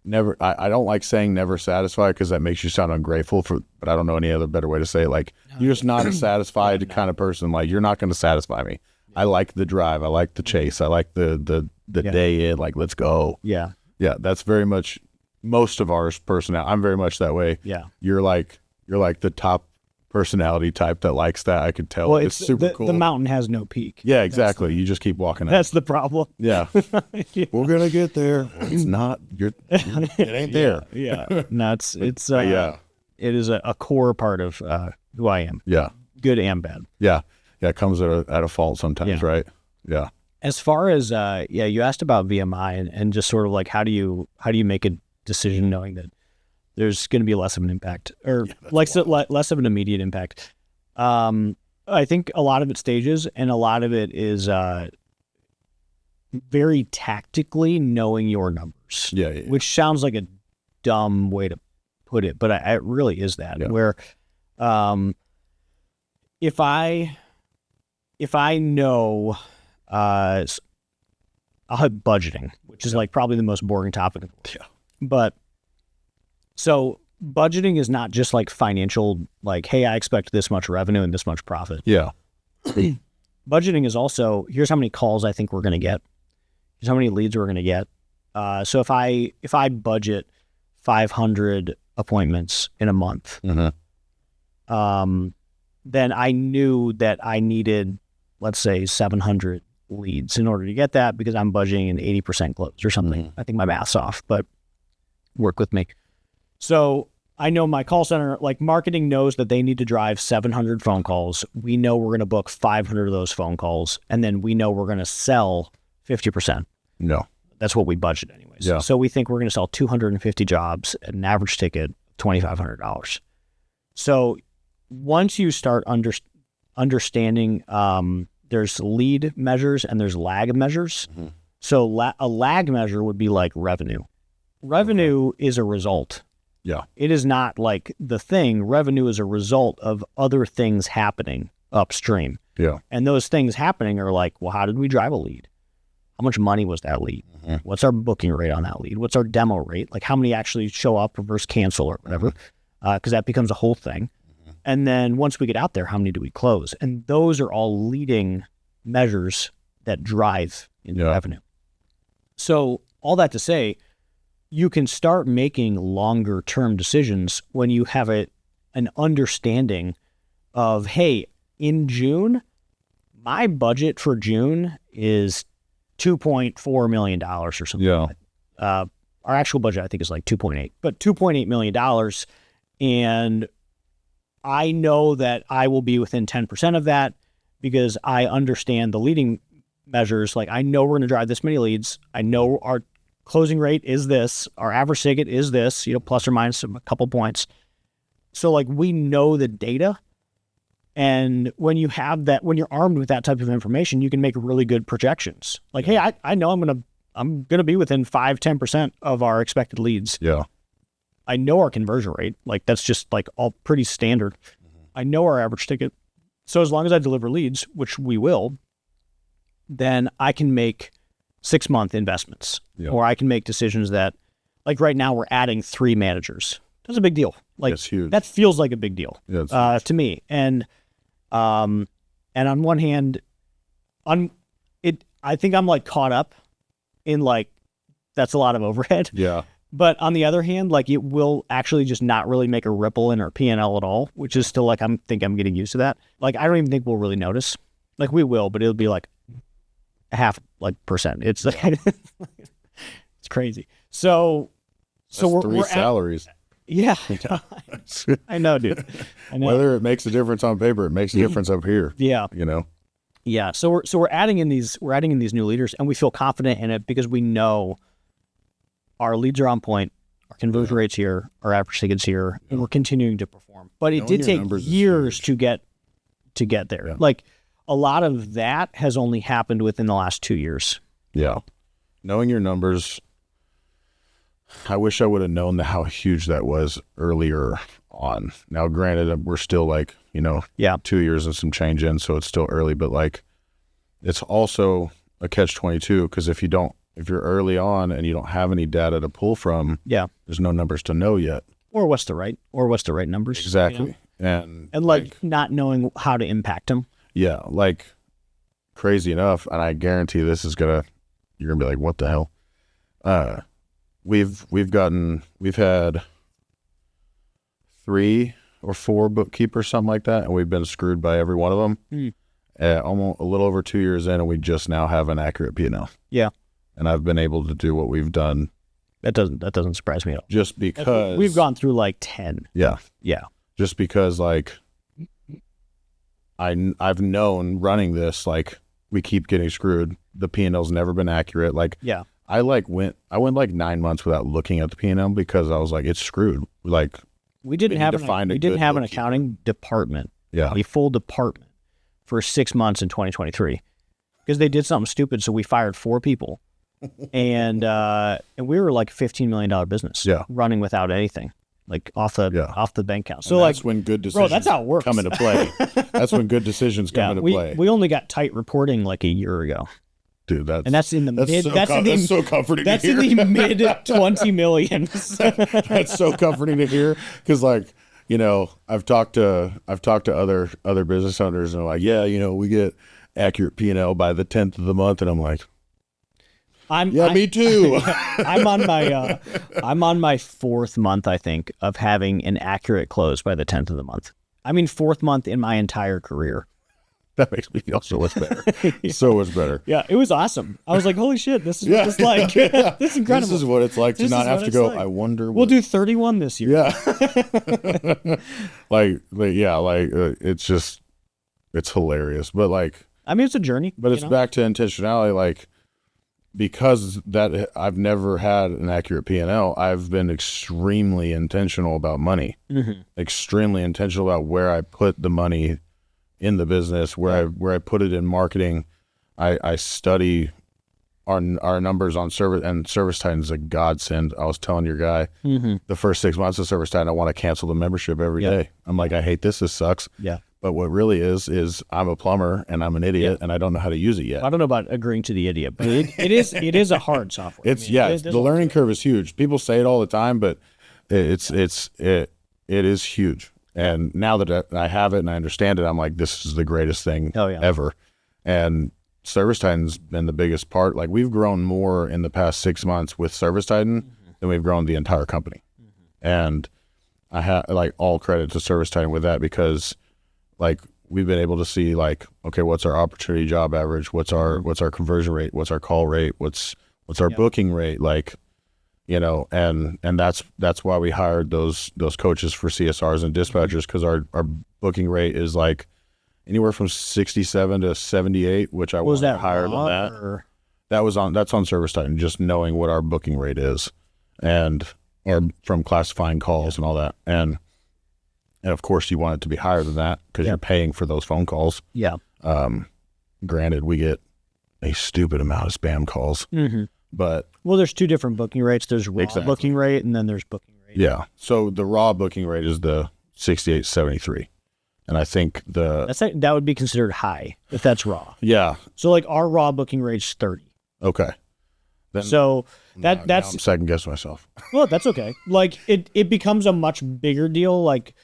never. I don't like saying never satisfied, because that makes you sound ungrateful. But I don't know any other better way to say it. Like, you're just not a satisfied kind of person. Like, you're not going to satisfy me. I like the drive. I like the chase. I like the day in. Like, let's go. Yeah. Yeah. That's very much most of our personality. I'm very much that way. Yeah. You're like the top personality type that likes that. I could tell. Well, it's super cool. The mountain has no peak. Yeah, exactly. You just keep walking up. That's the problem. Yeah. We're gonna get there. It's not. It ain't there. Yeah. No, it's yeah. It is a core part of who I am. Yeah. Good and bad. Yeah. Yeah. It comes at a fault sometimes, right? Yeah. As far as you asked about VMI and just sort of like, how do you make a decision knowing that there's going to be less of an impact, or less of an immediate impact? I think a lot of it stages, and a lot of it is very tactically knowing your numbers. Yeah. Which sounds like a dumb way to put it, but it really is that. Yeah. Where if I know I'll have budgeting, which is like probably the most boring topic in the world. Yeah. But so budgeting is not just like financial, like, hey, I expect this much revenue and this much profit. Yeah. Budgeting is also, here's how many calls I think we're going to get. Here's how many leads we're going to get. So if I budget 500 appointments in a month, then I knew that I needed, let's say, 700 leads in order to get that, because I'm budgeting an 80% close or something. I think my math's off, but work with me. So I know my call center, like, marketing knows that they need to drive 700 phone calls. We know we're going to book 500 of those phone calls, and then we know we're going to sell 50%. No. That's what we budget anyways. Yeah. So we think we're going to sell 250 jobs at an average ticket of $2,500. So once you start understanding, there's lead measures and there's lag measures. So a lag measure would be like revenue. Revenue is a result. Yeah. It is not like the thing. Revenue is a result of other things happening, upstream. Yeah. And those things happening are like, well, how did we drive a lead? How much money was that lead? Mm-hmm. What's our booking rate on that lead? What's our demo rate? Like how many actually show up, reverse cancel or whatever? Because that becomes a whole thing. Mm-hmm. And then once we get out there, how many do we close? And those are all leading measures that drive into revenue. So all that to say, you can start making longer term decisions when you have an understanding of, hey, in June, my budget for June is $2.4 million or something. Yeah. Our actual budget, I think, is like 2.8, but $2.8 million. And I know that I will be within 10% of that because I understand the leading measures. Like I know we're going to drive this many leads. I know our closing rate is this, our average ticket is this, plus or minus a couple points. So like we know the data. And when you have that, when you're armed with that type of information, you can make really good projections. Like, hey, I know I'm gonna be within 5-10% of our expected leads. Yeah. I know our conversion rate. Like that's just like all pretty standard. Mm-hmm. I know our average ticket. So as long as I deliver leads, which we will, then I can make 6-month investments, or I can make decisions that, like right now, we're adding 3 managers. That's a big deal. Like that's huge. That feels like a big deal to me. And on one hand, I think I'm like caught up in like that's a lot of overhead. Yeah. But on the other hand, like it will actually just not really make a ripple in our P&L at all, which is still like I'm getting used to that. Like I don't even think we'll really notice. Like we will, but it'll be like a half percent. It's like it's crazy. So we're 3 salaries. Yeah, I know, dude. I know. Whether it makes a difference on paper, it makes a difference up here. Yeah, Yeah. So we're adding in these new leaders, and we feel confident in it because we know our leads are on point, our conversion rates here, our average tickets here, and we're continuing to perform. But it did take years to get there. Yeah. Like a lot of that has only happened within the last 2 years. Yeah, knowing your numbers. I wish I would have known how huge that was earlier on. Now, granted, we're still like, 2 years and some change in, so it's still early, but like, it's also a catch-22 because if you're early on and you don't have any data to pull from, there's no numbers to know yet. Or what's the right numbers. Exactly. And like not knowing how to impact them. Yeah. Like crazy enough. And I guarantee you're going to be like, what the hell? We've had 3 or 4 bookkeepers, something like that, and we've been screwed by every one of them. Almost a little over 2 years in, and we just now have an accurate P&L. Yeah, and I've been able to do what we've done. That doesn't surprise me at all. Just because we've gone through like 10. Yeah, yeah. Just because like I've known running this, like we keep getting screwed. The P&L's never been accurate. Like I went like 9 months without looking at the P&L because I was like, it's screwed. Like we didn't have an accounting department. Yeah, a full department for 6 months in 2023 because they did something stupid. So we fired 4 people, and we were like a $15 million business. Yeah, running without anything, like off the bank account. So that's when good decisions that's how it works. Come into play. That's when good decisions come into play. We only got tight reporting like a year ago. Dude, that's in the mid. That's so comforting. That's to hear. in the mid 20 million. That's so comforting to hear because, like, I've talked to other business owners and they're like, yeah, we get accurate P&L by the 10th of the month, and I'm like, me too. I'm on my 4th month, I think, of having an accurate close by the 10th of the month. I mean, 4th month in my entire career. That makes me feel so much better. So much better. Yeah, it was awame. I was like, holy shit, this is what it's like. This is incredible. This is what it's like to not have to go, I wonder what... We'll do 31 this year. Yeah. It's hilarious. But like... I mean, it's a journey. But it's back to intentionality. Like, because that I've never had an accurate P&L, I've been extremely intentional about money. Mm-hmm. Extremely intentional about where I put the money in the business, where I put it in marketing. I study our numbers on service, and Service Titan is a godsend. I was telling your guy, the first 6 months of Service Titan, I want to cancel the membership every day. I'm like, I hate this. This sucks. Yeah. But what really is I'm a plumber and I'm an idiot and I don't know how to use it yet. I don't know about agreeing to the idiot, but it is a hard software. The learning curve is huge. People say it all the time, but it is huge. And now that I have it and I understand it, I'm like, this is the greatest thing ever. And Service Titan's been the biggest part. Like, we've grown more in the past 6 months with Service Titan than we've grown the entire company. And I have like all credit to Service Titan with that, because like we've been able to see like, okay, what's our opportunity job average? What's our conversion rate? What's our call rate? What's our booking rate? Like, you know, and that's why we hired those coaches for CSRs and dispatchers, because our booking rate is like anywhere from 67 to 78, which I was higher than that. Or? That's on Service Titan, just knowing what our booking rate is, or from classifying calls and all that. And of course you want it to be higher than that, because you're paying for those phone calls. Yeah. Granted, we get a stupid amount of spam calls, but there's two different booking rates. There's raw booking rate, and then there's booking rate. Yeah. So the raw booking rate is the 68.73. And I think that would be considered high if that's raw. Yeah. So like our raw booking rate's 30. Okay. Then, so that's now I'm second guessing myself. Well, that's okay. Like it becomes a much bigger deal. Like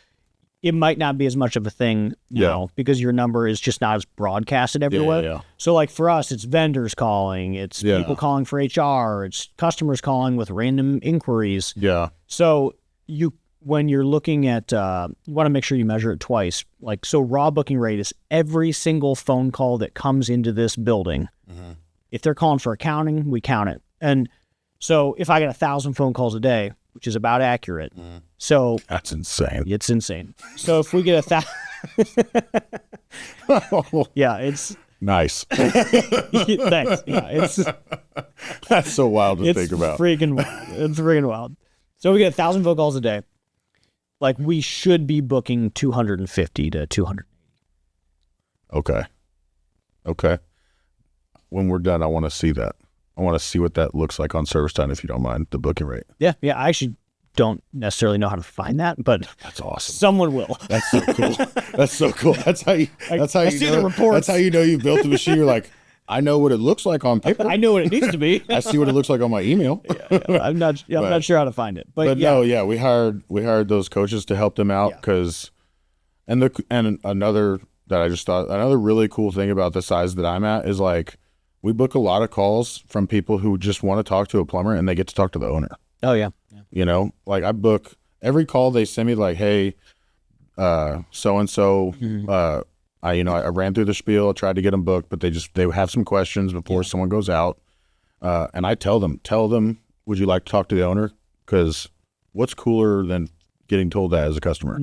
it might not be as much of a thing now because your number is just not as broadcasted everywhere. Yeah. So like for us, it's vendors calling, it's people calling for HR, it's customers calling with random inquiries. Yeah. So when you're looking at, you want to make sure you measure it twice. Like, so raw booking rate is every single phone call that comes into this building. If they're calling for accounting, we count it. And so if I get 1,000 phone calls a day, which is about accurate. So that's insane. It's insane. So if we get 1,000, yeah, it's nice. Thanks. Yeah, that's so wild to think about. Freaking wild. It's freaking wild. So we get 1,000 phone calls a day. Like, we should be booking 250 to 280. Okay. When we're done, I want to see that. I want to see what that looks like on Service Time, if you don't mind, the booking rate. Yeah. I actually don't necessarily know how to find that, but that's awesome. Someone will. That's so cool. That's so cool. That's how you see the reports. That's how you know you built a machine. You're like, I know what it looks like on paper. I know what it needs to be. I see what it looks like on my email. I'm not sure how to find it. But no, we hired those coaches to help them out, because and another that I just thought, another really cool thing about the size that I'm at is like, we book a lot of calls from people who just want to talk to a plumber and they get to talk to the owner. Oh yeah. You know, like I book every call they send me, like, hey, so-and-so, I ran through the spiel, I tried to get them booked, but they have some questions before someone goes out. And I tell them, would you like to talk to the owner? Because what's cooler than getting told that as a customer?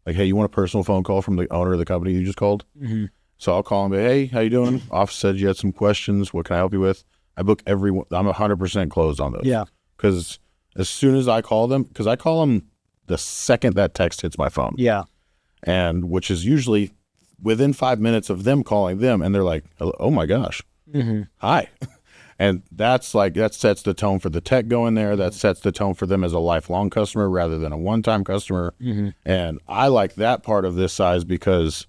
Like, hey, you want a personal phone call from the owner of the company you just called? So I'll call him, hey, how you doing? Office said you had some questions. What can I help you with? I book everyone. I'm 100% closed on those. Yeah. Because as soon as I call them, because I call them the second that text hits my phone. Yeah. And which is usually within 5 minutes of them calling them, and they're like, oh my gosh, hi. And that sets the tone for the tech going there. That sets the tone for them as a lifelong customer rather than a one-time customer. And I like that part of this size, because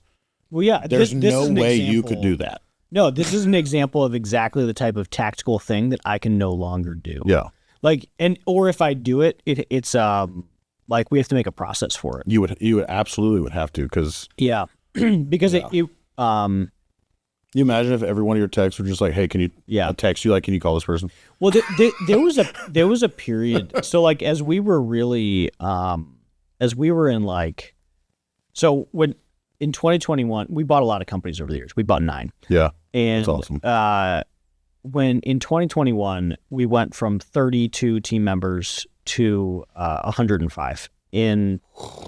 there's no way you could do that. No, this is an example of exactly the type of tactical thing that I can no longer do. Yeah. Like, or if I do it, it's like we have to make a process for it. You would absolutely would have to, because because you imagine if every one of your texts were just like, hey, can you text you, like, can you call this person? Well, there was a period. So like, as we were in like, so when in 2021, we bought a lot of companies over the years. We bought 9. Yeah. And that's awesome. When in 2021, we went from 32 team members to 105 in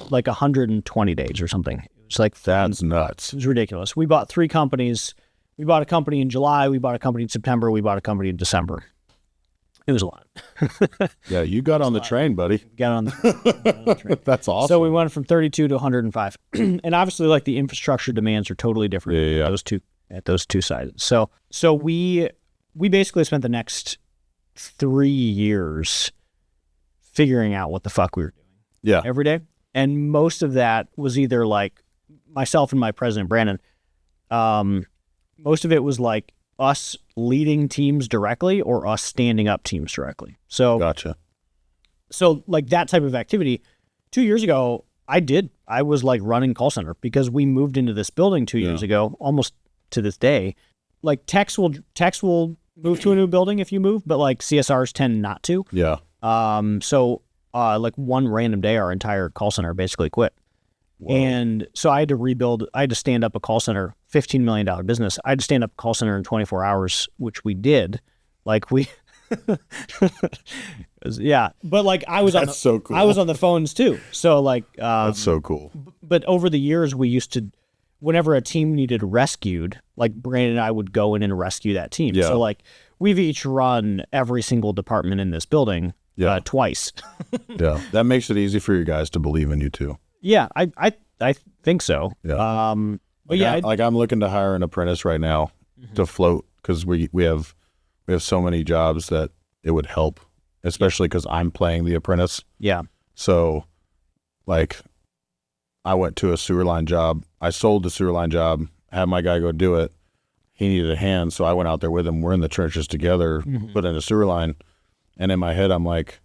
like 120 days or something. It was like, that's nuts. It was ridiculous. We bought 3 companies. We bought a company in July. We bought a company in September. We bought a company in December. It was a lot. Yeah, you got on the train, buddy. Got on the train. That's awesome. So we went from 32 to 105. And obviously, like, the infrastructure demands are totally different at those two sides. So we basically spent the next 3 years figuring out what the fuck we were doing every day. And most of that was either like myself and my president, Brandon, most of it was like us leading teams directly or us standing up teams directly. So, Gotcha. So like that type of activity, 2 years ago, I was like running call center because we moved into this building 2 years ago, almost to this day. Like techs will move to a new building if you move, but like CSRs tend not to. Yeah. So like one random day, our entire call center basically quit. Whoa. And so I had to stand up a call center, $15 million business. I had to stand up a call center in 24 hours, which we did. Like we, yeah, but like so cool. I was on the phones too. So like, that's so cool. But over the years we used to, whenever a team needed rescued, like Brandon and I would go in and rescue that team. Yeah. So like we've each run every single department in this building twice. Yeah. That makes it easy for you guys to believe in you too. Yeah, I think so. Yeah. But I'm looking to hire an apprentice right now to float because we have so many jobs that it would help, especially because I'm playing the apprentice. Yeah. So, like, I went to a sewer line job. I sold the sewer line job, had my guy go do it. He needed a hand, so I went out there with him. We're in the trenches together, put in a sewer line. And in my head, I'm like,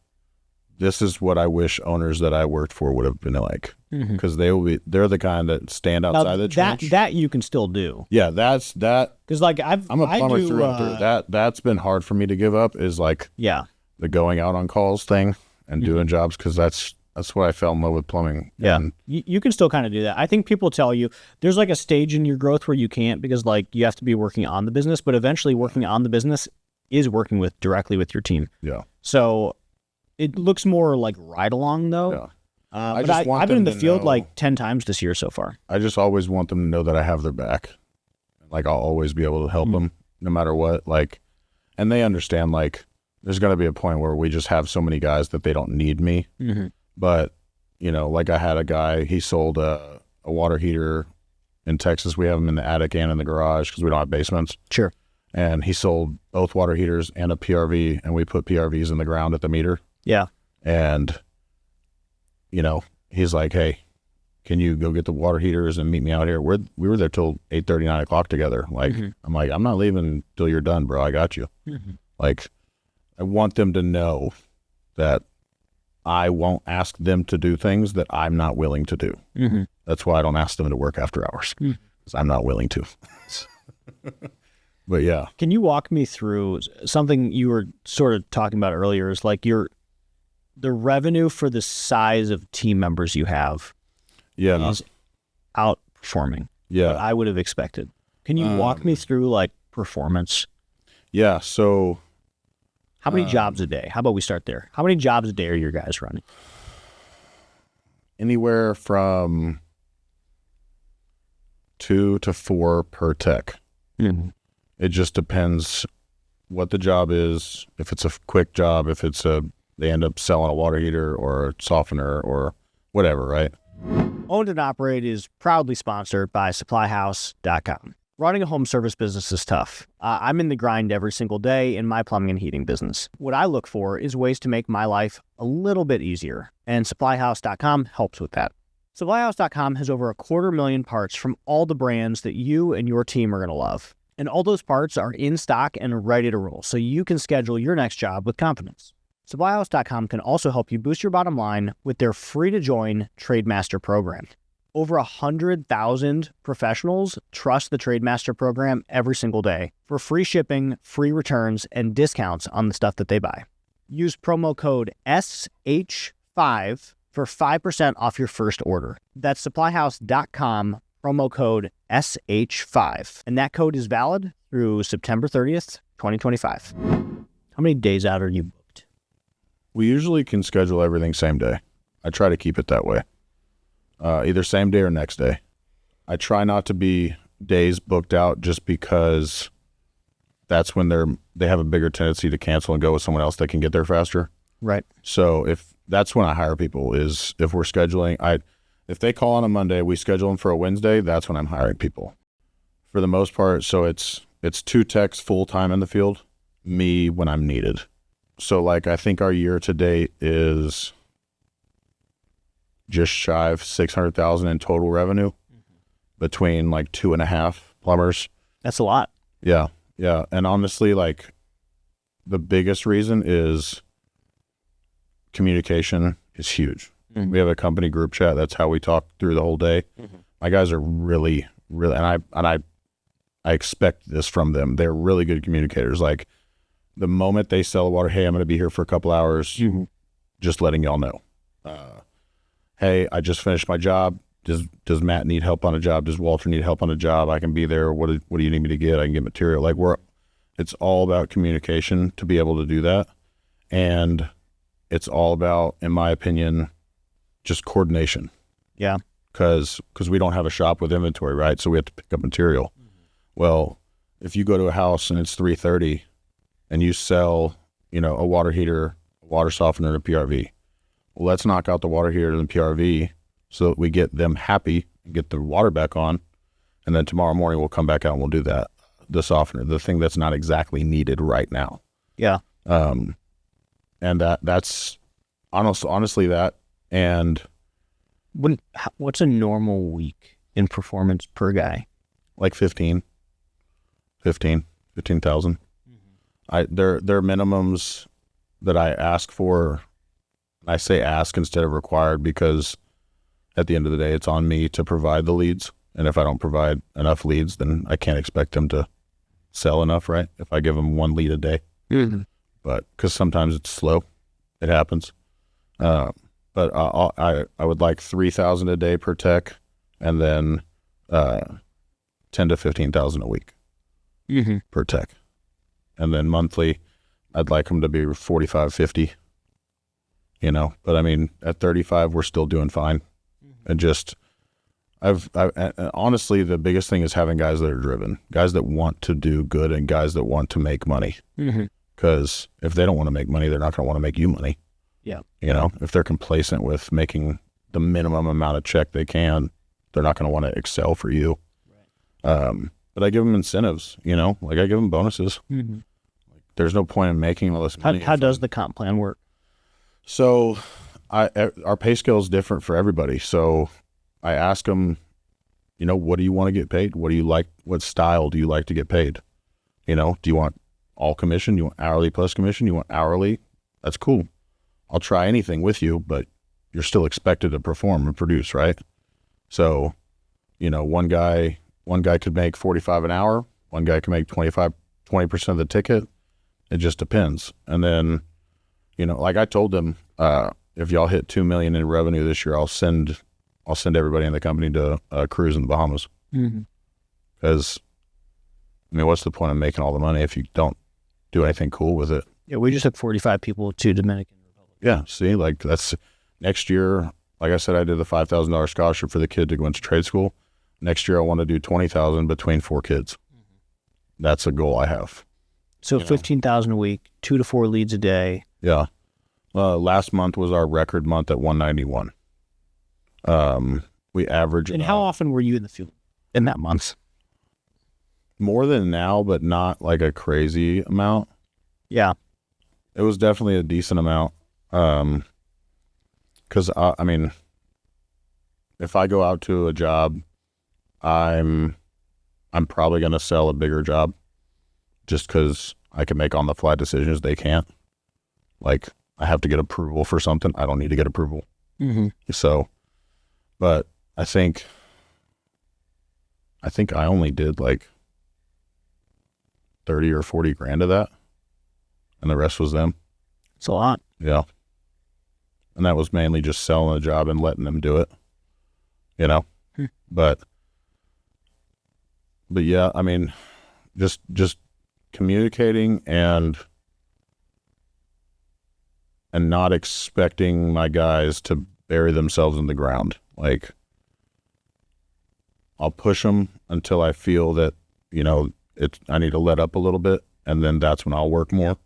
this is what I wish owners that I worked for would have been like, because they're the kind that stand outside the trench. That you can still do. Yeah, that's that. Because like I'm a plumber through and through. That's been hard for me to give up. Is like the going out on calls thing and doing jobs, because that's what I fell in love with plumbing. Yeah, and you can still kind of do that. I think people tell you there's like a stage in your growth where you can't, because like you have to be working on the business, but eventually working on the business is working directly with your team. Yeah. So it looks more like ride along though. Yeah. But I've been in the field like 10 times this year so far. I just always want them to know that I have their back. Like I'll always be able to help them no matter what. Like, and they understand like there's going to be a point where we just have so many guys that they don't need me. But, you know, like I had a guy, he sold a water heater in Texas. We have them in the attic and in the garage because we don't have basements. Sure. And he sold both water heaters and a PRV, and we put PRVs in the ground at the meter. Yeah. And, you know, he's like, hey, can you go get the water heaters and meet me out here? We were there till 8:30, 9 o'clock together. Like, I'm like, I'm not leaving till you're done, bro. I got you. Like, I want them to know that I won't ask them to do things that I'm not willing to do. That's why I don't ask them to work after hours, because I'm not willing to. But yeah. Can you walk me through something you were sort of talking about earlier, is like the revenue for the size of team members you have is outperforming what I would have expected. Can you walk me through like performance? Yeah. So how many jobs a day? How about we start there? How many jobs a day are your guys running? Anywhere from 2 to 4 per tech. It just depends what the job is. If it's a quick job, if it's they end up selling a water heater or a softener or whatever, right? Owned and Operated is proudly sponsored by SupplyHouse.com. Running a home service business is tough. I'm in the grind every single day in my plumbing and heating business. What I look for is ways to make my life a little bit easier, and SupplyHouse.com helps with that. SupplyHouse.com has over 250,000 parts from all the brands that you and your team are going to love. And all those parts are in stock and ready to roll, so you can schedule your next job with confidence. SupplyHouse.com can also help you boost your bottom line with their free-to-join Trademaster program. Over 100,000 professionals trust the Trademaster program every single day for free shipping, free returns, and discounts on the stuff that they buy. Use promo code SH5 for 5% off your first order. That's SupplyHouse.com, promo code SH5. And that code is valid through September 30th, 2025. How many days out are you booked? We usually can schedule everything same day. I try to keep it that way. Either same day or next day. I try not to be days booked out just because that's when they have a bigger tendency to cancel and go with someone else that can get there faster. Right. So if that's when I hire people, is if we're scheduling, if they call on a Monday, we schedule them for a Wednesday, that's when I'm hiring people. For the most part, so it's 2 techs full-time in the field, me when I'm needed. So like I think our year to date is just shy of $600,000 in total revenue. between like 2.5 plumbers. That's a lot. Yeah. Yeah. And honestly, like the biggest reason is communication is huge. Mm-hmm. We have a company group chat. That's how we talk through the whole day. Mm-hmm. My guys are really, and I expect this from them. They're really good communicators. Like the moment they sell water, hey, I'm going to be here for a couple hours, mm-hmm. just letting y'all know. Hey, I just finished my job. Does Matt need help on a job? Does Walter need help on a job? I can be there. What do you need me to get? I can get material. Like it's all about communication to be able to do that. And it's all about, in my opinion, just coordination. Yeah. Because we don't have a shop with inventory, right? So we have to pick up material. Mm-hmm. Well, if you go to a house and it's 3:30 and you sell, a water heater, a water softener, and a PRV, well, let's knock out the water heater and the PRV so that we get them happy and get the water back on. And then tomorrow morning we'll come back out and we'll do that. The softener, the thing that's not exactly needed right now. Yeah. And that's honestly that. And what's a normal week in performance per guy? Like 15,000. Mm-hmm. There are minimums that I ask for. I say ask instead of required because at the end of the day, it's on me to provide the leads. And if I don't provide enough leads, then I can't expect them to sell enough, right? If I give them 1 lead a day. Mm-hmm. But because sometimes it's slow, it happens. But I would like 3,000 a day per tech, and then 10 to 15,000 a week mm-hmm. per tech, and then monthly, I'd like them to be 45, 50. But I mean, at 35, we're still doing fine, mm-hmm. and just honestly, the biggest thing is having guys that are driven, guys that want to do good, and guys that want to make money. Because mm-hmm. if they don't want to make money, they're not going to want to make you money. Yeah. If they're complacent with making the minimum amount of check they can, they're not going to want to excel for you. Right. But I give them incentives, like I give them bonuses. Mm-hmm. Like, there's no point in making all this money. How does the comp plan work? So our pay scale is different for everybody. So I ask them, what do you want to get paid? What do you like? What style do you like to get paid? Do you want all commission? Do you want hourly plus commission? Do you want hourly? That's cool. I'll try anything with you, but you're still expected to perform and produce, right? So, one guy could make 45 an hour. One guy can make 20% of the ticket. It just depends. And then, like I told them, if y'all hit 2 million in revenue this year, I'll send everybody in the company to a cruise in the Bahamas. Because, what's the point of making all the money if you don't do anything cool with it? Yeah, we just took 45 people to Dominican Republic. Yeah, see, like that's next year. Like I said, I did the $5,000 scholarship for the kid to go into trade school. Next year, I want to do 20,000 between 4 kids. Mm-hmm. That's a goal I have. So 15,000 a week, 2 to 4 leads a day. Yeah. Last month was our record month at 191. We average. And how often were you in the field in that month? More than now, but not like a crazy amount. Yeah. It was definitely a decent amount. Because if I go out to a job, I'm probably going to sell a bigger job just because I can make on the fly decisions they can't. Like I have to get approval for something. I don't need to get approval. Mm-hmm. So, but I think I only did like 30 or 40 grand of that, and the rest was them. It's a lot. Yeah. And that was mainly just selling a job and letting them do it, But yeah, just communicating and not expecting my guys to bury themselves in the ground. Like I'll push them until I feel that, I need to let up a little bit, and then that's when I'll work more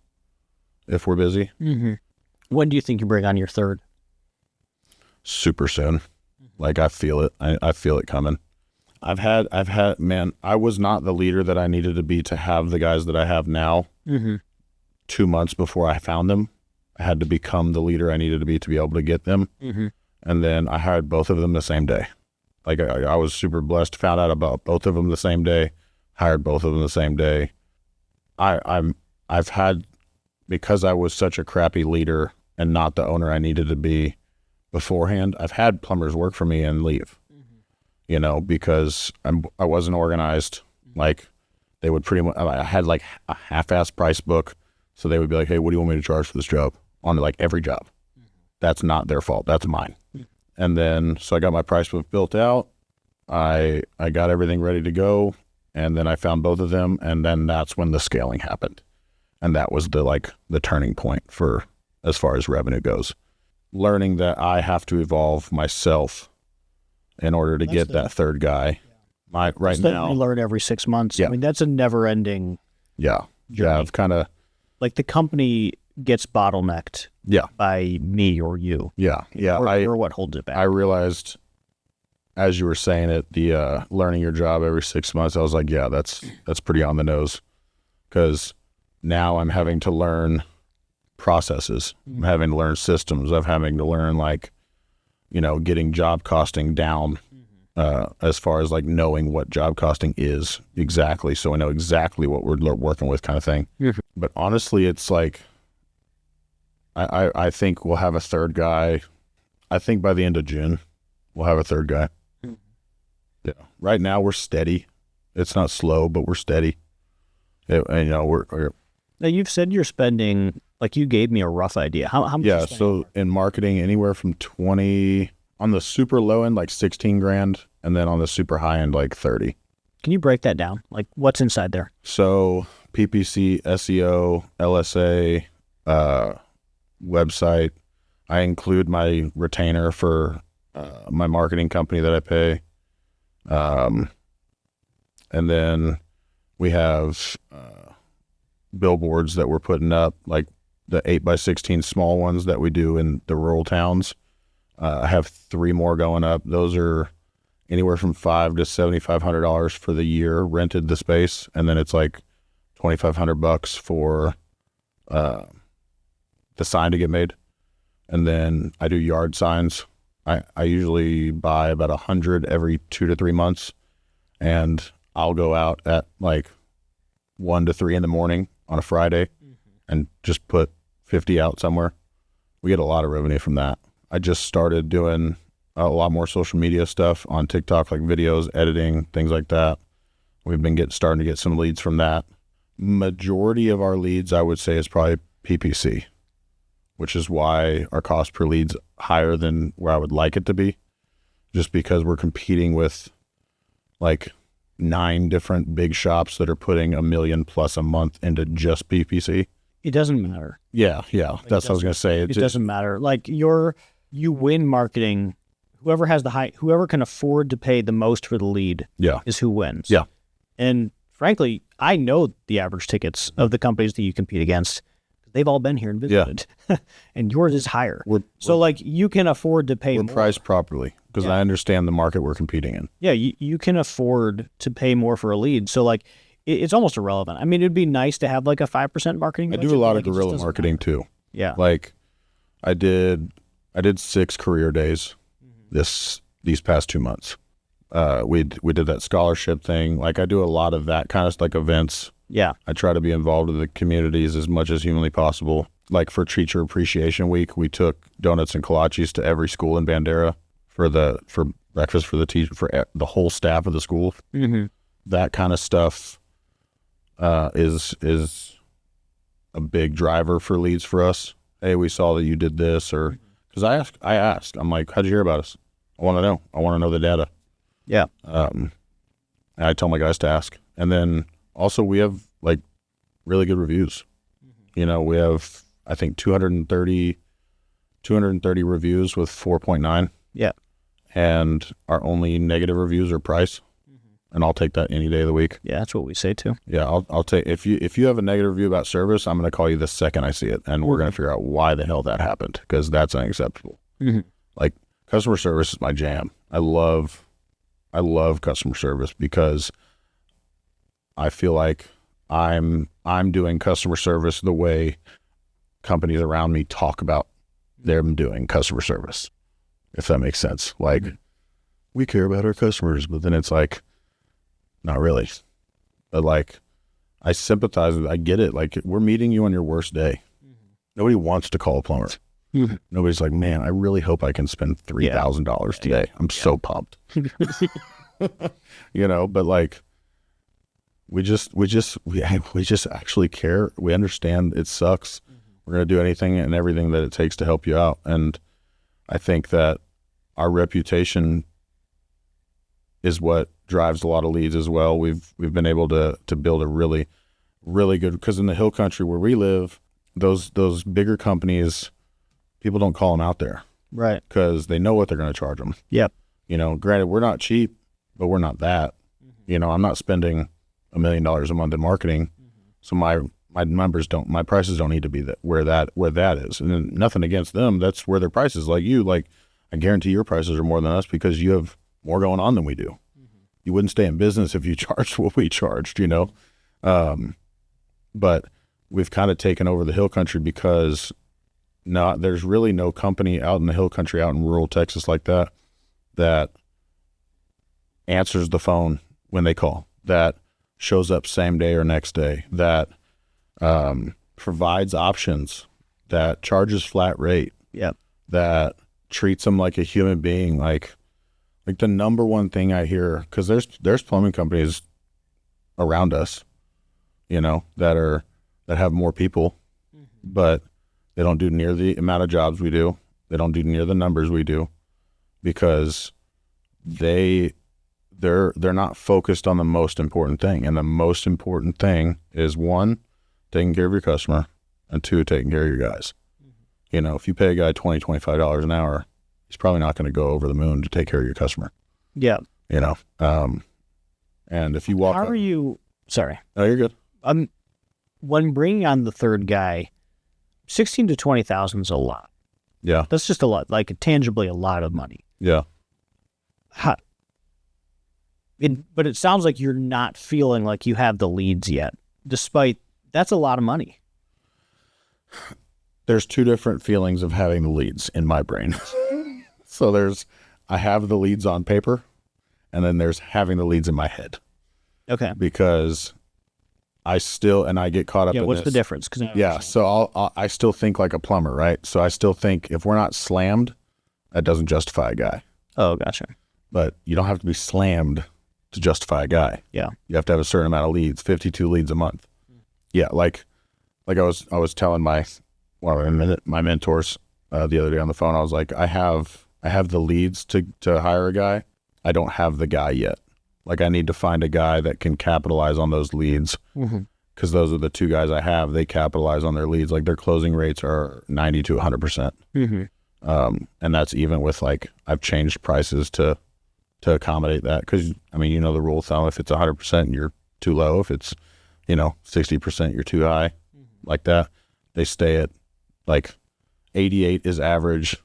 if we're busy. Mm-hmm. When do you think you bring on your third? Super soon. Like I feel it. I feel it coming. I was not the leader that I needed to be to have the guys that I have now. Mm-hmm. 2 months before I found them, I had to become the leader I needed to be able to get them. Mm-hmm. And then I hired both of them the same day. Like I was super blessed, found out about both of them the same day, hired both of them the same day. I've had, because I was such a crappy leader and not the owner I needed to be beforehand, I've had plumbers work for me and leave, you know, because I wasn't organized. Like they would pretty much, I had like a half-ass price book. So they would be like, hey, what do you want me to charge for this job? On like every job. That's not their fault. That's mine. And then, so I got my price book built out. I got everything ready to go. And then I found both of them. And then that's when the scaling happened. And that was the turning point for, as far as revenue goes, learning that I have to evolve myself in order to get that third guy. Right now, you learn every 6 months. Yeah. I mean, that's a never ending. Yeah. Yeah. I've kind of, like the company gets bottlenecked by me or you. Yeah. Yeah. Or what holds it back. I realized, as you were saying it, the learning your job every 6 months, I was like, yeah, that's pretty on the nose, because now I'm having to learn processes. I'm having to learn systems. I'm having to learn, like, you know, getting job costing down, as far as like knowing what job costing is exactly. So I know exactly what we're working with, kind of thing. But honestly, it's like, I think we'll have a third guy. I think by the end of June, we'll have a third guy. Yeah. Right now we're steady. It's not slow, but we're steady. And, you know, we're now you've said you're spending, like you gave me a rough idea. How much? Yeah. So in marketing, anywhere from 20, on the super low end, like 16 grand. And then on the super high end, like 30. Can you break that down? Like what's inside there? So PPC, SEO, LSA, website. I include my retainer for my marketing company that I pay. And then we have billboards that we're putting up, like the 8x16 small ones that we do in the rural towns. I have 3 more going up. Those are anywhere from $500 to $7,500 for the year, rented the space, and then it's like $2,500 for the sign to get made. And then I do yard signs. I usually buy about 100 every 2 to 3 months, and I'll go out at like 1 to 3 in the morning on a Friday and just put 50 out somewhere. We get a lot of revenue from that. I just started doing a lot more social media stuff on TikTok, like videos, editing, things like that. We've been starting to get some leads from that. Majority of our leads, I would say, is probably PPC, which is why our cost per lead's higher than where I would like it to be, just because we're competing with like 9 different big shops that are putting $1 million plus a month into just PPC. It doesn't matter. Yeah. Like that's what I was going to say. It doesn't matter. Like you win marketing. Whoever can afford to pay the most for the lead is who wins. Yeah. And frankly, I know the average tickets of the companies that you compete against. They've all been here and visited. Yeah. And yours is higher. So like you can afford to pay more. We're priced properly because I understand the market we're competing in. Yeah, you can afford to pay more for a lead. So like it's almost irrelevant. I mean, it'd be nice to have like a 5% marketing budget. I do a lot of guerrilla marketing too. Yeah. Like I did 6 career days these past 2 months. We did that scholarship thing. Like I do a lot of that kind of like events. Yeah. I try to be involved with the communities as much as humanly possible. Like for Teacher Appreciation Week, we took donuts and kolaches to every school in Bandera for breakfast for the teacher, for the whole staff of the school. Mm-hmm. That kind of stuff is a big driver for leads for us. Hey, we saw that you did this, or because I asked, I'm like, how'd you hear about us? I want to know. I want to know the data. Yeah. And I tell my guys to ask, and then also we have like really good reviews. You know, we have I think 230 reviews with 4.9. Yeah. And our only negative reviews are price. And I'll take that any day of the week. Yeah, that's what we say too. Yeah, I'll take if you have a negative review about service, I'm going to call you the second I see it, and we're going to figure out why the hell that happened, because that's unacceptable. Like customer service is my jam. I love customer service because I feel like I'm doing customer service the way companies around me talk about them doing customer service, if that makes sense. Like we care about our customers, but then it's like, not really. But like, I sympathize with, I get it. Like, we're meeting you on your worst day. Nobody wants to call a plumber. Nobody's like, man, I really hope I can spend $3,000 today. I'm so pumped. You know, but like, we just actually care. We understand it sucks. We're going to do anything and everything that it takes to help you out. And I think that our reputation is what drives a lot of leads as well. We've been able to build a really, really good, because in the hill country where we live, those bigger companies, people don't call them out there. Right. Because they know what they're going to charge them. Yep. You know, granted, we're not cheap, but we're not that. You know, I'm not spending $1 million a month in marketing. So my prices don't need to be where that is. And nothing against them. That's where their prices, like you, like, I guarantee your prices are more than us because you have more going on than we do. You wouldn't stay in business if you charged what we charged, you know? But we've kind of taken over the hill country because there's really no company out in the hill country, out in rural Texas like that answers the phone when they call, that shows up same day or next day, that provides options, that charges flat rate, that treats them like a human being. Like the number one thing I hear, because there's plumbing companies around us, you know, that have more people, but they don't do near the amount of jobs we do. They don't do near the numbers we do, because they're not focused on the most important thing. And the most important thing is, one, taking care of your customer, and two, taking care of your guys. You know, if you pay a guy $20, $25 an hour, he's probably not going to go over the moon to take care of your customer. Yeah. You know, and if you walk How are you, sorry. Oh, you're good. When bringing on the third guy, 16 to 20,000 is a lot. Yeah. That's just a lot, like tangibly a lot of money. Yeah. But it sounds like you're not feeling like you have the leads yet, despite that's a lot of money. There's two different feelings of having the leads in my brain. So I have the leads on paper, and then there's having the leads in my head. Okay. Because I get caught up in this. What's the difference? So I still think like a plumber, right? So I still think if we're not slammed, that doesn't justify a guy. Oh, gotcha. But you don't have to be slammed to justify a guy. Yeah. You have to have a certain amount of leads, 52 leads a month. Yeah, like I was telling my mentors the other day on the phone, I was like, I have the leads to hire a guy. I don't have the guy yet. Like, I need to find a guy that can capitalize on those leads, because those are the two guys I have. They capitalize on their leads. Like, their closing rates are 90 to 100%. And that's even with, like, I've changed prices to accommodate that, because, I mean, you know the rule of thumb, if it's 100%, you're too low. If it's, 60%, you're too high. Like that. They stay at, like, 88 is average,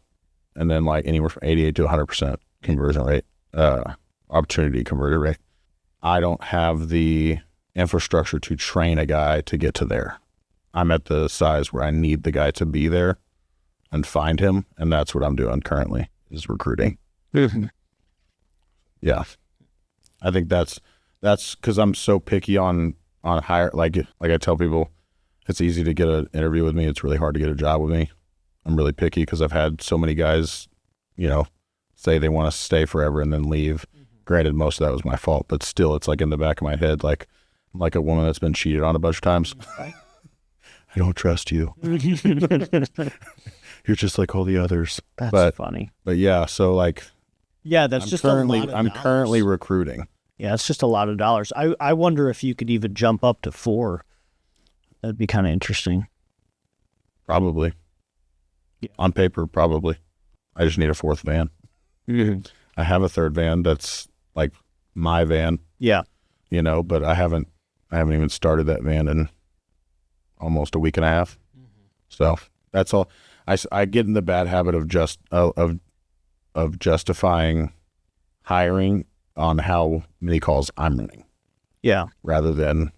and then, like, anywhere from 88 to 100% conversion rate, opportunity conversion rate. I don't have the infrastructure to train a guy to get to there. I'm at the size where I need the guy to be there and find him, and that's what I'm doing currently, is recruiting. Yeah. I think that's because I'm so picky on hire. Like I tell people, it's easy to get an interview with me. It's really hard to get a job with me. I'm really picky because I've had so many guys, say they want to stay forever and then leave. Granted, most of that was my fault, but still, it's like in the back of my head, like I'm like a woman that's been cheated on a bunch of times. I don't trust you. You're just like all the others. That's funny. But yeah, so like, yeah, that's just a lot of I'm currently recruiting. Yeah, it's just a lot of dollars. I wonder if you could even jump up to 4. That'd be kind of interesting. Probably. Yeah. On paper, probably. I just need a 4th van. I have a 3rd van that's like my van. Yeah. But I haven't even started that van in almost a week and a half. So that's all. I get in the bad habit of justifying hiring on how many calls I'm running. Yeah. Rather than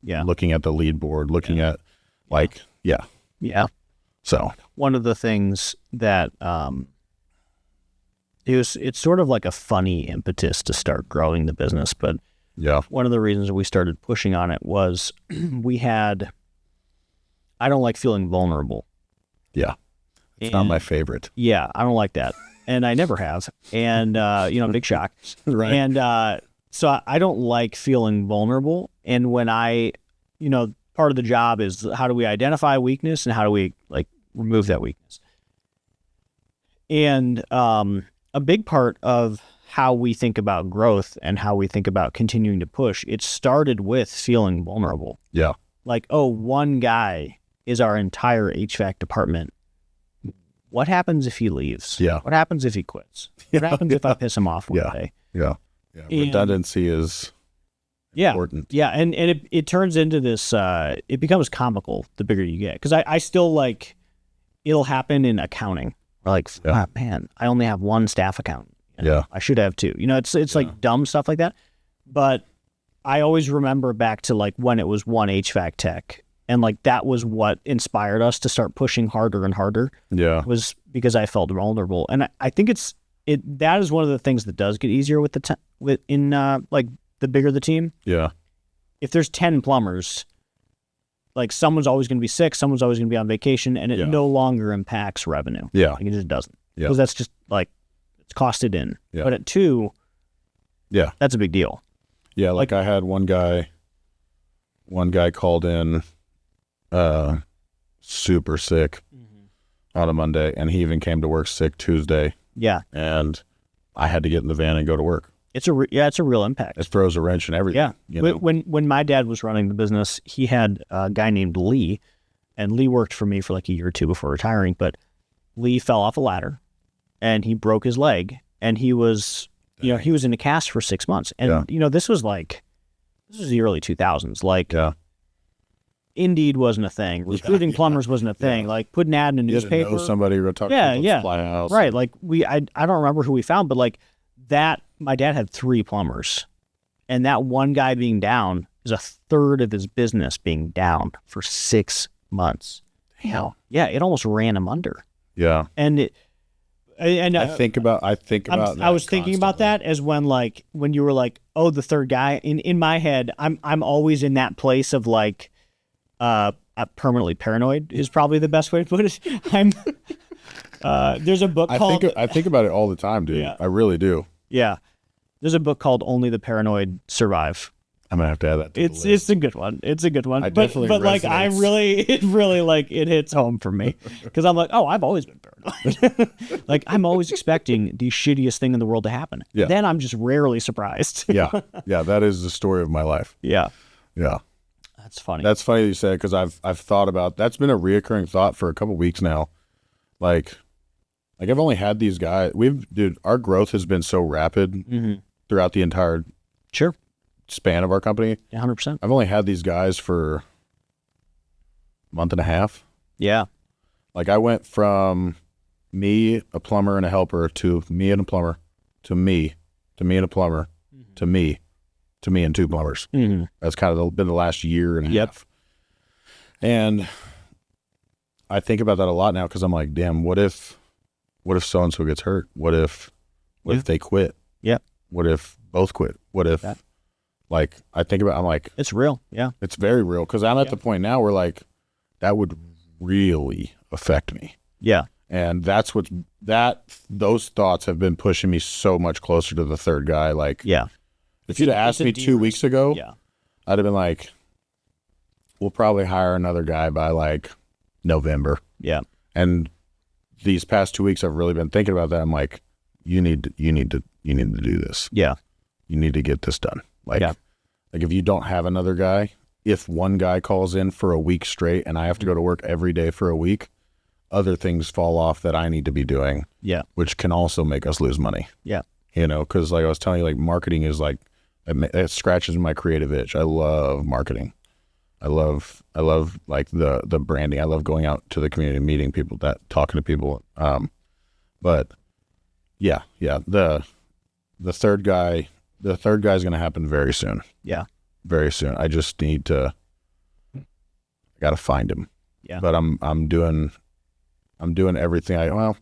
looking at the lead board, looking at like, Yeah. So one of the things that it's sort of like a funny impetus to start growing the business. But Yeah. one of the reasons we started pushing on it was I don't like feeling vulnerable. Yeah. It's not my favorite. Yeah, I don't like that. And I never have. And, big shock. Right. And so I don't like feeling vulnerable. And when part of the job is how do we identify weakness and how do we remove that weakness? And a big part of how we think about growth and how we think about continuing to push, it started with feeling vulnerable. Yeah. Like, oh, one guy is our entire HVAC department. What happens if he leaves? Yeah. What happens if he quits? What happens if I piss him off one day? Yeah. Yeah. Redundancy is important. Yeah. And it turns into this, it becomes comical the bigger you get. Because I still it'll happen in accounting. We're man, I only have one staff accountant. Yeah. I should have two. It's like dumb stuff like that. But I always remember back to when it was one HVAC tech. And that was what inspired us to start pushing harder and harder. Yeah. Was because I felt vulnerable. And I think that is one of the things that does get easier with the bigger the team. Yeah. If there's 10 plumbers, someone's always going to be sick, someone's always going to be on vacation, and it no longer impacts revenue. Yeah. It just doesn't. Yeah. Because that's just it's costed in. Yeah. But at 2, yeah, that's a big deal. Yeah. I had one guy called in super sick on a Monday, and he even came to work sick Tuesday. Yeah. And I had to get in the van and go to work. It's a real impact. It throws a wrench in everything. Yeah. When my dad was running the business, he had a guy named Lee, and Lee worked for me for a year or two before retiring, but Lee fell off a ladder and he broke his leg, and he was in a cast for 6 months. And, this was the early 2000s. Yeah. Indeed wasn't a thing. Recruiting plumbers wasn't a thing. Putting ad in a newspaper. You had to know somebody to talk to fly house. Right. I don't remember who we found, but that, my dad had 3 plumbers, and that one guy being down is a third of his business being down for 6 months. Damn. Yeah. It almost ran him under. Yeah. And I think about I was thinking about that as when you were oh, the third guy in my head, I'm always in that place of permanently paranoid is probably the best way to put it. There's a book called I think about it all the time, dude. Yeah. I really do. Yeah. There's a book called Only the Paranoid Survive. I'm gonna have to add that to the list. It's a good one. It's a good one. But it hits home for me because I'm I've always been paranoid. I'm always expecting the shittiest thing in the world to happen. Yeah. Then I'm just rarely surprised. Yeah. That is the story of my life. Yeah. Yeah. That's funny. That's funny that you said, because I've thought about, that's been a reoccurring thought for a couple weeks now. I've only had these guys. Our growth has been so rapid throughout the entire span of our company. 100%. I've only had these guys for a month and a half. Yeah. I went from me, a plumber and a helper, to me and a plumber, to me and a plumber, to me and 2 plumbers. Mm-hmm. That's kind of been the last year and a half. And I think about that a lot now, because I'm damn, what if so-and-so gets hurt? What if they quit? Yep. What if both quit? What if, I think about, I'm it's real. Yeah. It's very real, because I'm at the point now where that would really affect me. Yeah. And those thoughts have been pushing me so much closer to the third guy. Yeah. If you'd have asked me 2 weeks ago, I'd have been we'll probably hire another guy by November. Yeah. And these past 2 weeks, I've really been thinking about that. I'm you need to do this. Yeah. You need to get this done. If you don't have another guy, if one guy calls in for a week straight and I have to go to work every day for a week, other things fall off that I need to be doing. Yeah. Which can also make us lose money. Yeah. Because I was telling you, marketing is it scratches my creative itch. I love marketing. I love the branding. I love going out to the community, meeting people, talking to people. But yeah, the third guy's going to happen very soon. Yeah, very soon. I just need to. I got to find him. Yeah, but I'm doing everything.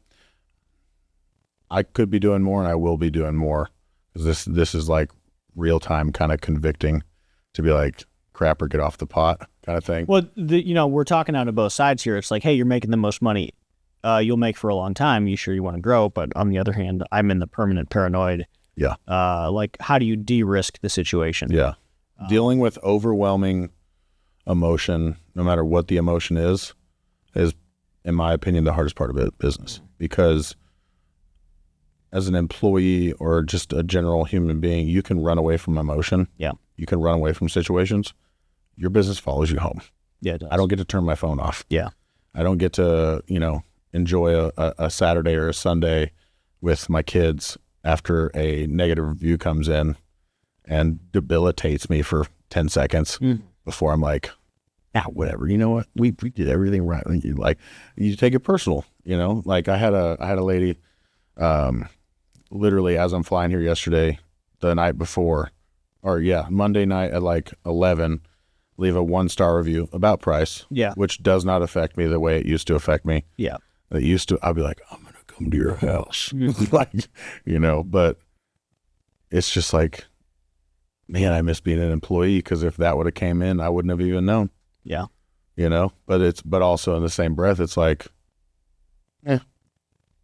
I could be doing more and I will be doing more, because this is like real time kind of convicting to be like, crap or get off the pot kind of thing. Well, we're talking out of both sides here. It's like, hey, you're making the most money you'll make for a long time. You sure you want to grow? But on the other hand, I'm in the permanent paranoid. Yeah. Like, how do you de-risk the situation? Yeah. Dealing with overwhelming emotion, no matter what the emotion is, in my opinion, the hardest part of business. Because as an employee or just a general human being, you can run away from emotion. Yeah. You can run away from situations. Your business follows you home. Yeah, it does. I don't get to turn my phone off. Yeah. I don't get to, enjoy a Saturday or a Sunday with my kids after a negative review comes in and debilitates me for 10 seconds before I'm like, whatever, you know what? We did everything right. You take it personal, like I had a lady, literally as I'm flying here yesterday, the night before, Monday night at like 11, leave a 1-star review about price, which does not affect me the way it used to affect me. Yeah. It used to, I'd be like, I'm going to come to your house. But it's just like, man, I miss being an employee, because if that would have came in, I wouldn't have even known. Yeah. But also in the same breath, it's like,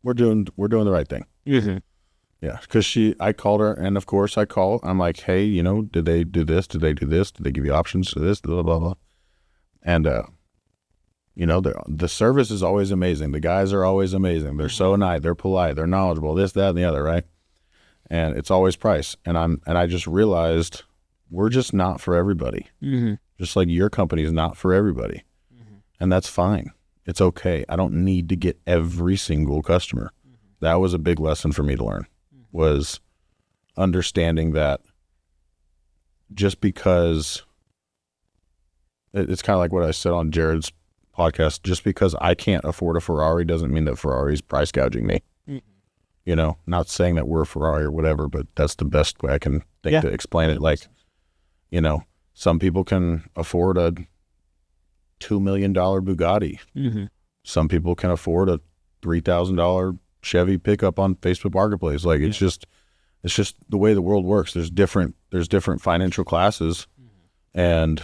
we're doing the right thing. Mm-hmm. Yeah. Cause I called her, and of course I'm like, hey, did they do this? Did they do this? Did they give you options to this? Blah, blah, blah. And, the service is always amazing. The guys are always amazing. They're so nice. They're polite. They're knowledgeable, this, that, and the other. Right. And it's always price. And I just realized we're just not for everybody. Mm-hmm. Just like your company is not for everybody. Mm-hmm. And that's fine. It's okay. I don't need to get every single customer. Mm-hmm. That was a big lesson for me to learn, was understanding that just because it's kind of like what I said on Jared's podcast, just because I can't afford a Ferrari doesn't mean that Ferrari's price gouging me. Mm-hmm. Not saying that we're a Ferrari or whatever, but that's the best way I can think to explain it. Like, some people can afford a $2 million Bugatti. Mm-hmm. Some people can afford a $3,000 Chevy pickup on Facebook Marketplace. Like, it's just the way the world works. There's different financial classes. Mm-hmm. And,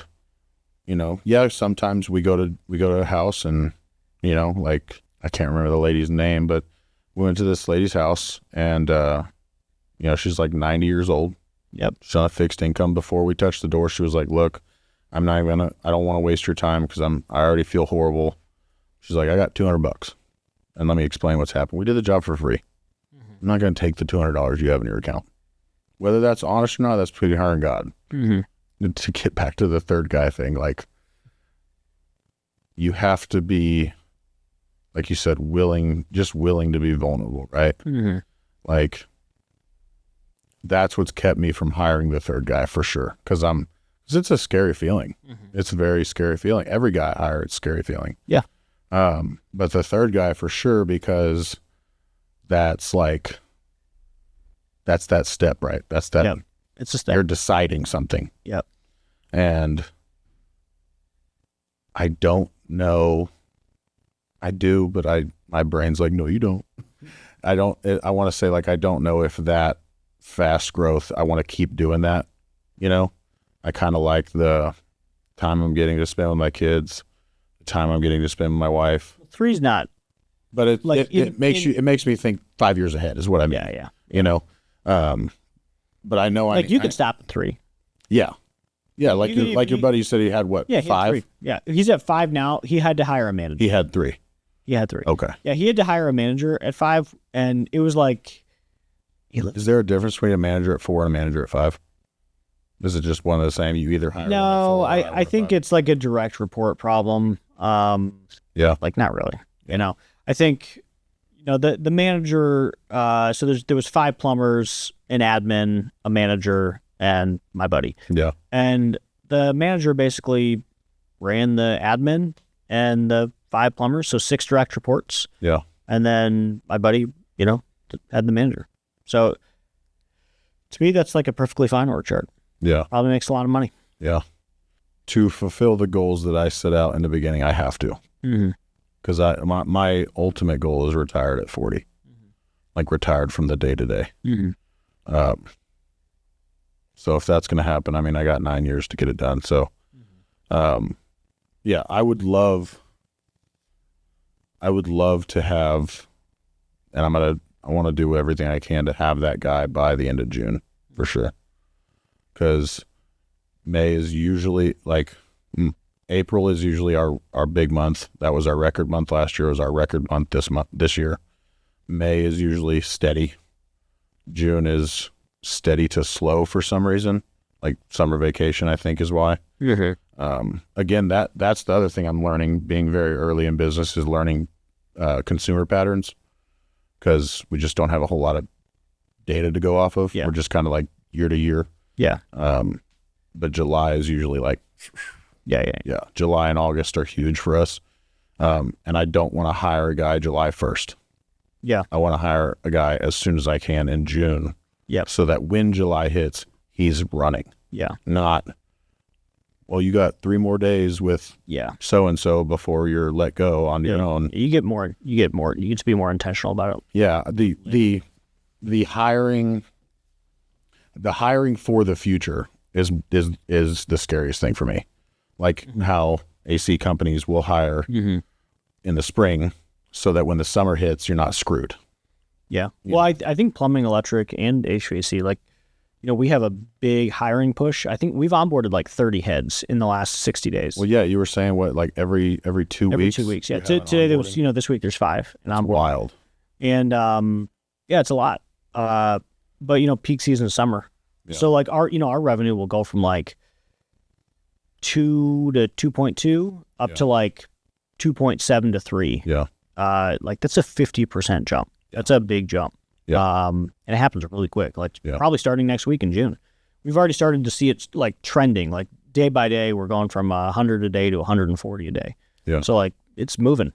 sometimes we go to a house and, like, I can't remember the lady's name, but we went to this lady's house and, she's like 90 years old. Yep. She's on a fixed income. Before we touched the door, she was like, look, I don't want to waste your time because I already feel horrible. She's like, I got $200 and let me explain what's happened. We did the job for free. Mm-hmm. I'm not going to take the $200 you have in your account. Whether that's honest or not, that's pretty hard on God. Mm-hmm. To get back to the third guy thing, like, you have to be, like you said, willing to be vulnerable, right? Mm-hmm. Like, that's what's kept me from hiring the third guy for sure. Because it's a scary feeling. Mm-hmm. It's a very scary feeling. Every guy I hire, it's a scary feeling. Yeah. But the third guy for sure, because that's that step, right? That's that. Yep. It's a step. You're deciding something. Yep. And I don't know. I do, but my brain's like, no, you don't. I want to say, like, I don't know if that fast growth, I want to keep doing that. I kind of like the time I'm getting to spend with my kids, the time I'm getting to spend with my wife. 3's not. But it makes me think 5 years ahead is what I mean. Yeah. But I know you could stop at 3. Yeah. Yeah. Like your buddy said he had what? Yeah. 5? Yeah. He's at 5 now. He had to hire a manager. He had 3. Okay. Yeah. He had to hire a manager at 5, and it was like, is there a difference between a manager at 4 and a manager at 5? Is it just one of the same? You either hire No, one at 4 I think it's like a direct report problem. Yeah. Like, not really. I think, the manager, so there was 5 plumbers, an admin, a manager, and my buddy. Yeah. And the manager basically ran the admin and the 5 plumbers, so 6 direct reports. Yeah. And then my buddy, had the manager. So to me, that's like a perfectly fine org chart. Yeah. Probably makes a lot of money. Yeah. To fulfill the goals that I set out in the beginning, I have to. Mm-hmm. Because my ultimate goal is retired at 40. Mm-hmm. like retired from the day to day. So if that's going to happen, I mean, I got 9 years to get it done. So, yeah, I would love to have, and I want to do everything I can to have that guy by the end of June for sure. Because May is usually April is usually our big month. That was our record month last year. It was our record month this year. May is usually steady. June is steady to slow for some reason. Like summer vacation, I think is why. Again, that's the other thing I'm learning, being very early in business, is learning consumer patterns, because we just don't have a whole lot of data to go off of. We're just kind of like year to year. But July is usually like, July and August are huge for us. And I don't want to hire a guy July 1st. I want to hire a guy as soon as I can in June. So that when July hits, he's running. Not, well, you got 3 more days with so-and-so before you're let go on your own. You get to be more intentional about it. The hiring for the future is the scariest thing for me. Like how AC companies will hire in the spring so that when the summer hits, you're not screwed. Well, I think plumbing, electric, and HVAC, like, we have a big hiring push. I think we've onboarded like 30 heads in the last 60 days. Well, yeah, you were saying what, like every 2 weeks? Every 2 weeks, yeah. Today there was, this week there's 5. And I'm wild. And it's a lot. But peak season is summer. So like our revenue will go from like 2 to 2.2 up to like 2.7 to 3. Like that's a 50% jump. That's a big jump. And it happens really quick, like probably starting next week in June. We've already started to see it like trending, like day by day, we're going from 100 a day to 140 a day. So like it's moving,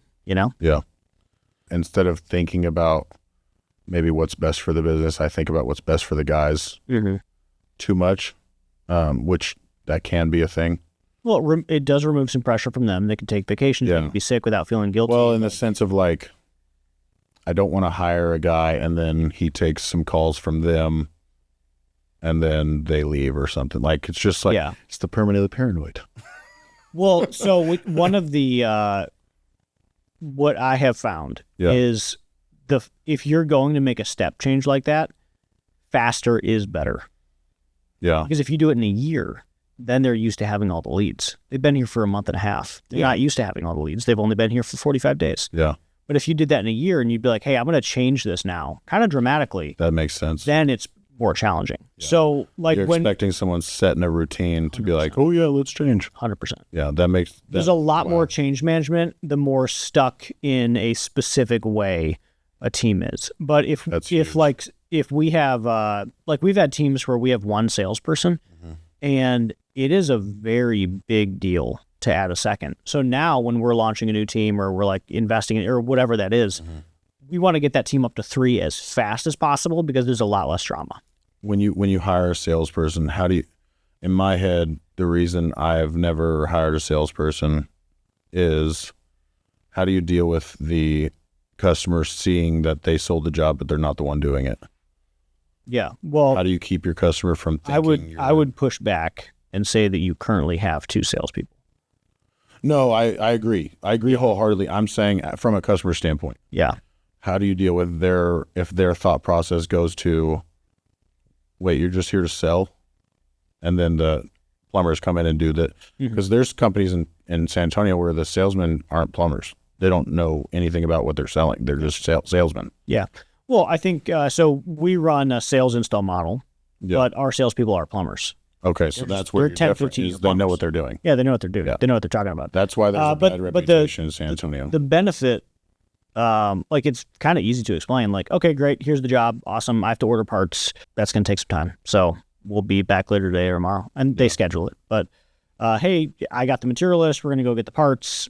Instead of thinking about maybe what's best for the business, I think about what's best for the guys too much, which that can be a thing. Well, it does remove some pressure from them. They can take vacations, they can be sick without feeling guilty. Well, in the sense of like, I don't want to hire a guy and then he takes some calls from them and then they leave or something. Like, it's just like, it's the permanently paranoid. Well, so one of the, what I have found is if you're going to make a step change like that, faster is better. Because if you do it in a year, then they're used to having all the leads. They've been here for a month and a half. They're not used to having all the leads. They've only been here for 45 days. But if you did that in a year and you'd be like, hey, I'm going to change this now, kind of dramatically. That makes sense. Then it's more challenging. So like you're expecting someone setting a routine to 100%. Be like, oh yeah, let's change. 100%. Yeah, that makes. There's a lot more change management, the more stuck in a specific way a team is. But if we have, like we've had teams where we have one salesperson and it is a very big deal to add a second. So now when we're launching a new team or we're like investing in or whatever that is, we want to get that team up to 3 as fast as possible because there's a lot less drama. When you hire a salesperson, how do you, in my head, the reason I've never hired a salesperson is how do you deal with the customer seeing that they sold the job, but they're not the one doing it? Well, how do you keep your customer from thinking I would push back and say that you currently have 2 salespeople. No, I agree. I agree wholeheartedly. I'm saying from a customer standpoint. How do you deal with if their thought process goes to, wait, you're just here to sell? And then the plumbers come in and do that. Because there's companies in San Antonio where the salesmen aren't plumbers. They don't know anything about what they're selling. They're just salesmen. Well, I think, so we run a sales install model, but our salespeople are plumbers. Okay, so that's where you're different, is they know what they're doing. Yeah, they know what they're doing. They know what they're talking about. That's why there's a bad reputation in San Antonio. The benefit, like it's kind of easy to explain. Like, okay, great, here's the job. Awesome. I have to order parts. That's going to take some time. So we'll be back later today or tomorrow. And they schedule it. But, hey, I got the material list. We're going to go get the parts.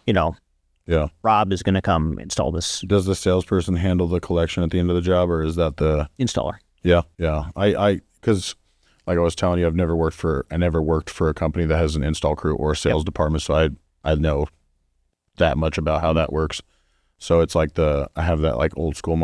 Rob is going to come install this. Does the salesperson handle the collection at the end of the job, or is that the installer? Because like I was telling you, I never worked for a company that has an install crew or a sales department, so I know that much about how that works. So it's like I have that like old school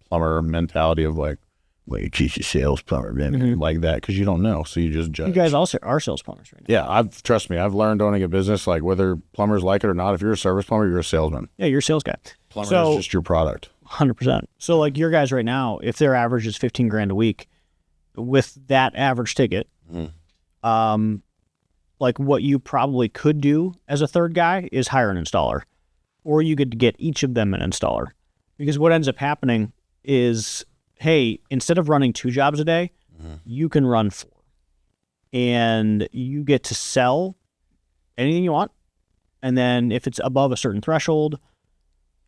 plumber mentality of like, well, you teach your sales plumber, man, like that, because you don't know, so you just judge. You guys also are sales plumbers right now. Yeah, trust me, I've learned owning a business, like whether plumbers like it or not. If you're a service plumber, you're a salesman. Yeah, you're a sales guy. Plumber is just your product. 100%. So like your guys right now, if their average is 15 grand a week, with that average ticket, like what you probably could do as a third guy is hire an installer, or you could get each of them an installer, because what ends up happening is, hey, instead of running 2 jobs a day, you can run 4, and you get to sell anything you want. And then if it's above a certain threshold,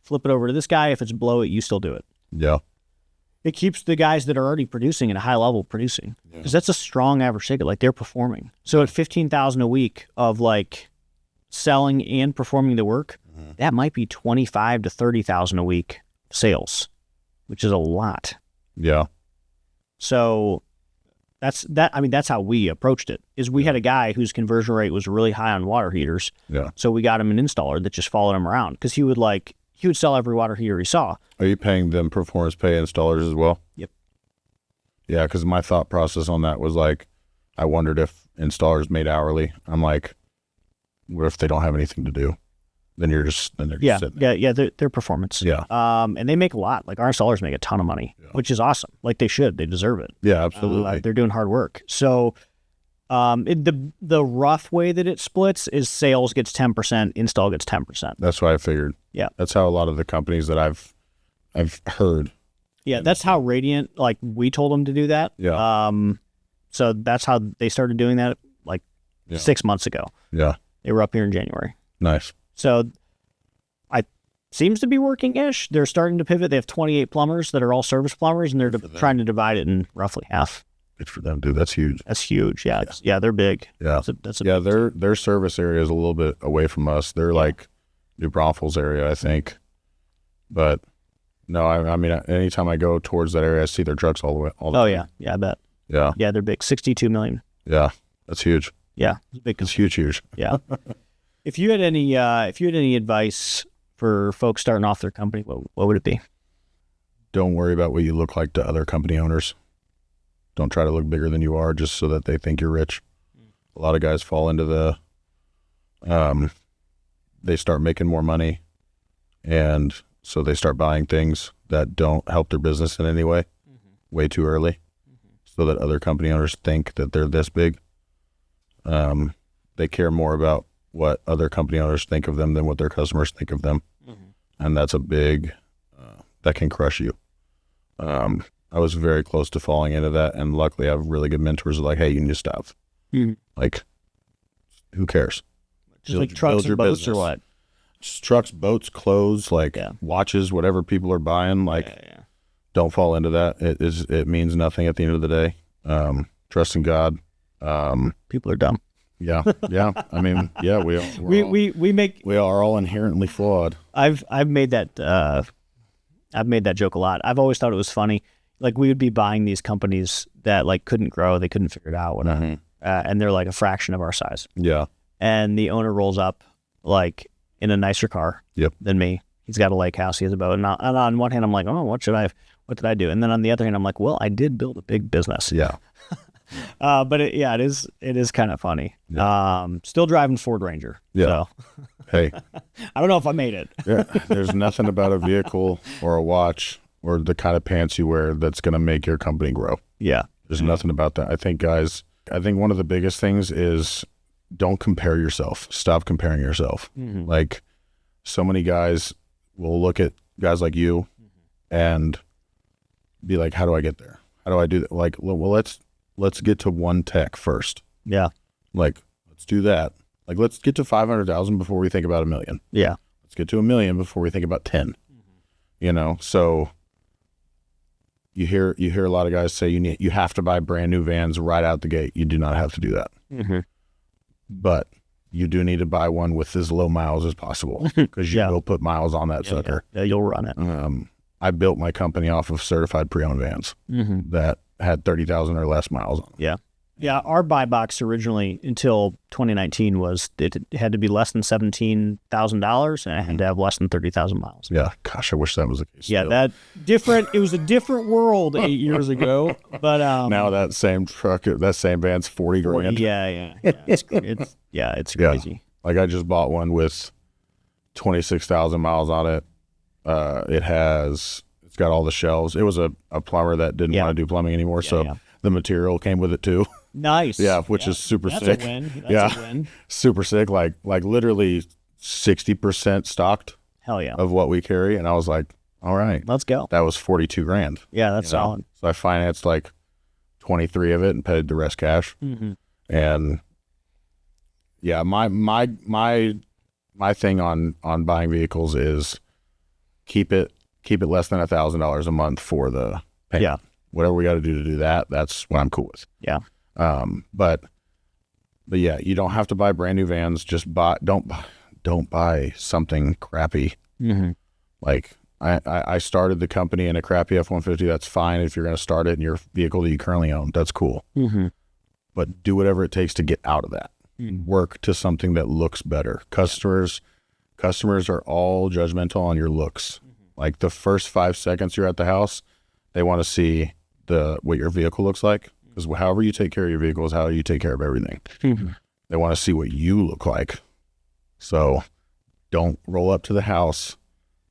flip it over to this guy. If it's below it, you still do it. Yeah. It keeps the guys that are already producing at a high level producing, because that's a strong average ticket. Like they're performing. So at 15,000 a week of like selling and performing the work, that might be 25 to 30,000 a week sales, which is a lot. Yeah. So that's how we approached it. Is we had a guy whose conversion rate was really high on water heaters. Yeah. So we got him an installer that just followed him around, because he would sell every water heater he saw. Are you paying them performance pay installers as well? Yep. Yeah, because my thought process on that was like, I wondered if installers made hourly. I'm like, what if they don't have anything to do? Then they're just sitting there. Yeah, their performance. Yeah. And they make a lot. Like our installers make a ton of money, which is awesome. Like they should. They deserve it. Yeah, absolutely. They're doing hard work. So the rough way that it splits is sales gets 10%, install gets 10%. That's what I figured. Yeah. That's how a lot of the companies that I've heard. Yeah, that's how Radiant, like we told them to do that. Yeah. So that's how they started doing that, like 6 months ago. Yeah. They were up here in January. Nice. So seems to be working-ish. They're starting to pivot. They have 28 plumbers that are all service plumbers, and they're trying to divide it in roughly half. Good for them, dude. That's huge. That's huge. Yeah, they're big. Yeah. That's their service area is a little bit away from us. They're like New Braunfels area, I think. But no, I mean, anytime I go towards that area, I see their trucks all the time. Yeah, I bet. Yeah. Yeah, they're big. 62 million. Yeah, that's huge. Yeah, it's big. It's huge. Yeah. If you had any advice for folks starting off their company, what would it be? Don't worry about what you look like to other company owners. Don't try to look bigger than you are just so that they think you're rich. A lot of guys fall into they start making more money, and so they start buying things that don't help their business in any way, way too early, so that other company owners think that they're this big. They care more about what other company owners think of them than what their customers think of them. And that's a big, that can crush you. I was very close to falling into that, and luckily I have really good mentors who are like, hey, you need to stop. Like, who cares? Just like trucks and boats or what? Just trucks, boats, clothes, like watches, whatever people are buying. Like, don't fall into that. It means nothing at the end of the day. Trust in God. People are dumb. Yeah. I mean, yeah, we are all inherently flawed. I've made that joke a lot. I've always thought it was funny. Like we would be buying these companies that like couldn't grow, they couldn't figure it out, whatever, and they're like a fraction of our size. Yeah. And the owner rolls up like in a nicer car than me. He's got a lake house, he has a boat, and on one hand I'm like, oh, what did I do? And then on the other hand I'm like, well, I did build a big business. Yeah. But it is kind of funny. Yeah. Still driving Ford Ranger. Yeah. So. Hey. I don't know if I made it. Yeah. There's nothing about a vehicle or a watch or the kind of pants you wear that's going to make your company grow. Yeah. There's nothing about that. I think one of the biggest things is don't compare yourself. Stop comparing yourself. Like so many guys will look at guys like you and be like, how do I get there? How do I do that? Like, well, let's get to one tech first. Yeah. Like, let's do that. Like, let's get to 500,000 before we think about 1 million. Yeah. Let's get to 1 million before we think about 10. You know, so you hear a lot of guys say you have to buy brand new vans right out the gate. You do not have to do that. But you do need to buy one with as low miles as possible because you will put miles on that sucker. Yeah, you'll run it. I built my company off of certified pre-owned vans that had 30,000 or less miles on them. Yeah. Yeah, our buy box originally until 2019 was it had to be less than $17,000 and it had to have less than 30,000 miles. Yeah, gosh, I wish that was the case. Yeah, still. it was a different world 8 years ago, but now that same truck, that same van's 40 grand. Yeah. It's crazy. Like I just bought one with 26,000 miles on it. It's got all the shelves. It was a plumber that didn't want to do plumbing anymore, so the material came with it too. Nice. Yeah, which is super That's sick. A win. That's a win. Super sick. Like literally 60% stocked. Hell yeah. Of what we carry, and I was like, all right, let's go. That was 42 grand. Yeah, that's solid. So I financed like 23 of it and paid the rest cash. Mm-hmm. And yeah, my thing on buying vehicles is keep it less than $1,000 a month for the payment. Yeah. Whatever we got to do that, that's what I'm cool with. Yeah. But yeah, you don't have to buy brand new vans. Just don't buy something crappy. Mm-hmm. Like I started the company in a crappy F-150. That's fine if you're going to start it in your vehicle that you currently own. That's cool. Mm-hmm. But do whatever it takes to get out of that. Mm-hmm. Work to something that looks better. Customers are all judgmental on your looks. Mm-hmm. Like the first 5 seconds you're at the house, they want to see what your vehicle looks like. Because however you take care of your vehicle is how you take care of everything. Mm-hmm. They want to see what you look like. So don't roll up to the house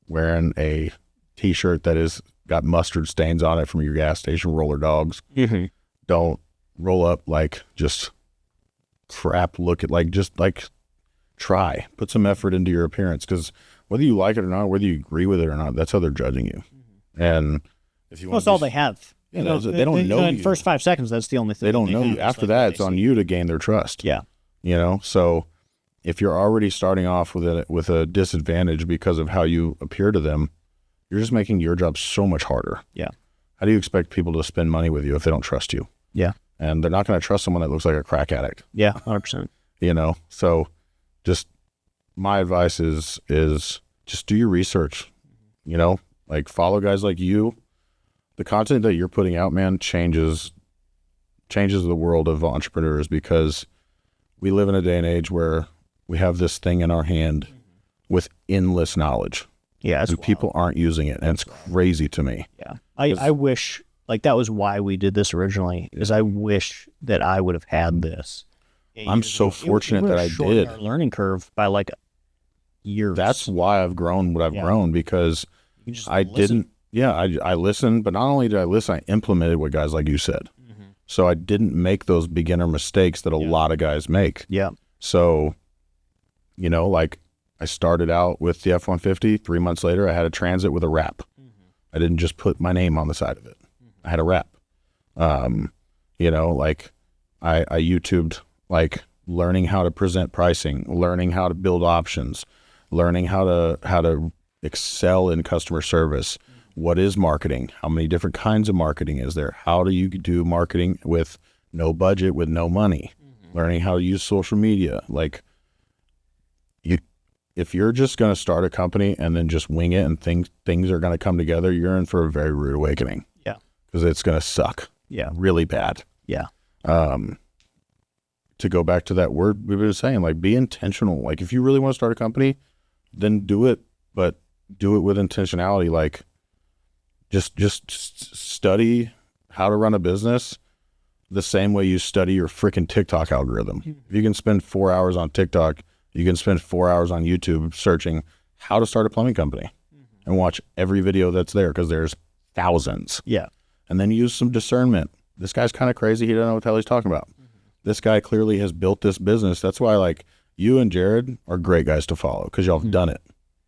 wearing a t-shirt that has got mustard stains on it from your gas station roller dogs. Mm-hmm. Don't roll up like just crap looking, try. Put some effort into your appearance, because whether you like it or not, whether you agree with it or not, that's how they're judging you. Mm-hmm. And if you want, that's all they have. Yeah, they don't know in you. First 5 seconds, that's the only thing. They don't know you. After that, it's on you to gain their trust. Yeah. So if you're already starting off with a disadvantage because of how you appear to them, you're just making your job so much harder. Yeah. How do you expect people to spend money with you if they don't trust you? Yeah. And they're not going to trust someone that looks like a crack addict. Yeah, 100%. So just my advice is just do your research, like follow guys like you. The content that you're putting out, man, changes the world of entrepreneurs, because we live in a day and age where we have this thing in our hand with endless knowledge. Yeah. And people aren't using it. And it's crazy to me. Yeah. I wish, like, that was why we did this originally, is I wish that I would have had this. I'm so fortunate that I did. Our learning curve by like years. That's why I've grown what I've grown, because I listened, but not only did I listen, I implemented what guys like you said. Mm-hmm. So I didn't make those beginner mistakes that a lot of guys make. Yeah. So, like I started out with the F-150. 3 months later, I had a Transit with a wrap. Mm-hmm. I didn't just put my name on the side of it. Mm-hmm. I had a wrap. Like I YouTubed, like learning how to present pricing, learning how to build options, learning how to excel in customer service. What is marketing? How many different kinds of marketing is there? How do you do marketing with no budget, with no money? Mm-hmm. Learning how to use social media. Like, if you're just going to start a company and then just wing it and things are going to come together, you're in for a very rude awakening. Yeah. Because it's going to suck. Yeah. Really bad. Yeah. To go back to that word we were saying, like, be intentional. Like, if you really want to start a company, then do it, but do it with intentionality. Like, just study how to run a business the same way you study your freaking TikTok algorithm. Mm-hmm. If you can spend 4 hours on TikTok, you can spend 4 hours on YouTube searching how to start a plumbing company, and watch every video that's there, because there's thousands. Yeah. And then use some discernment. This guy's kind of crazy. He doesn't know what the hell he's talking about. Mm-hmm. This guy clearly has built this business. That's why, like, you and Jared are great guys to follow, because y'all have done it.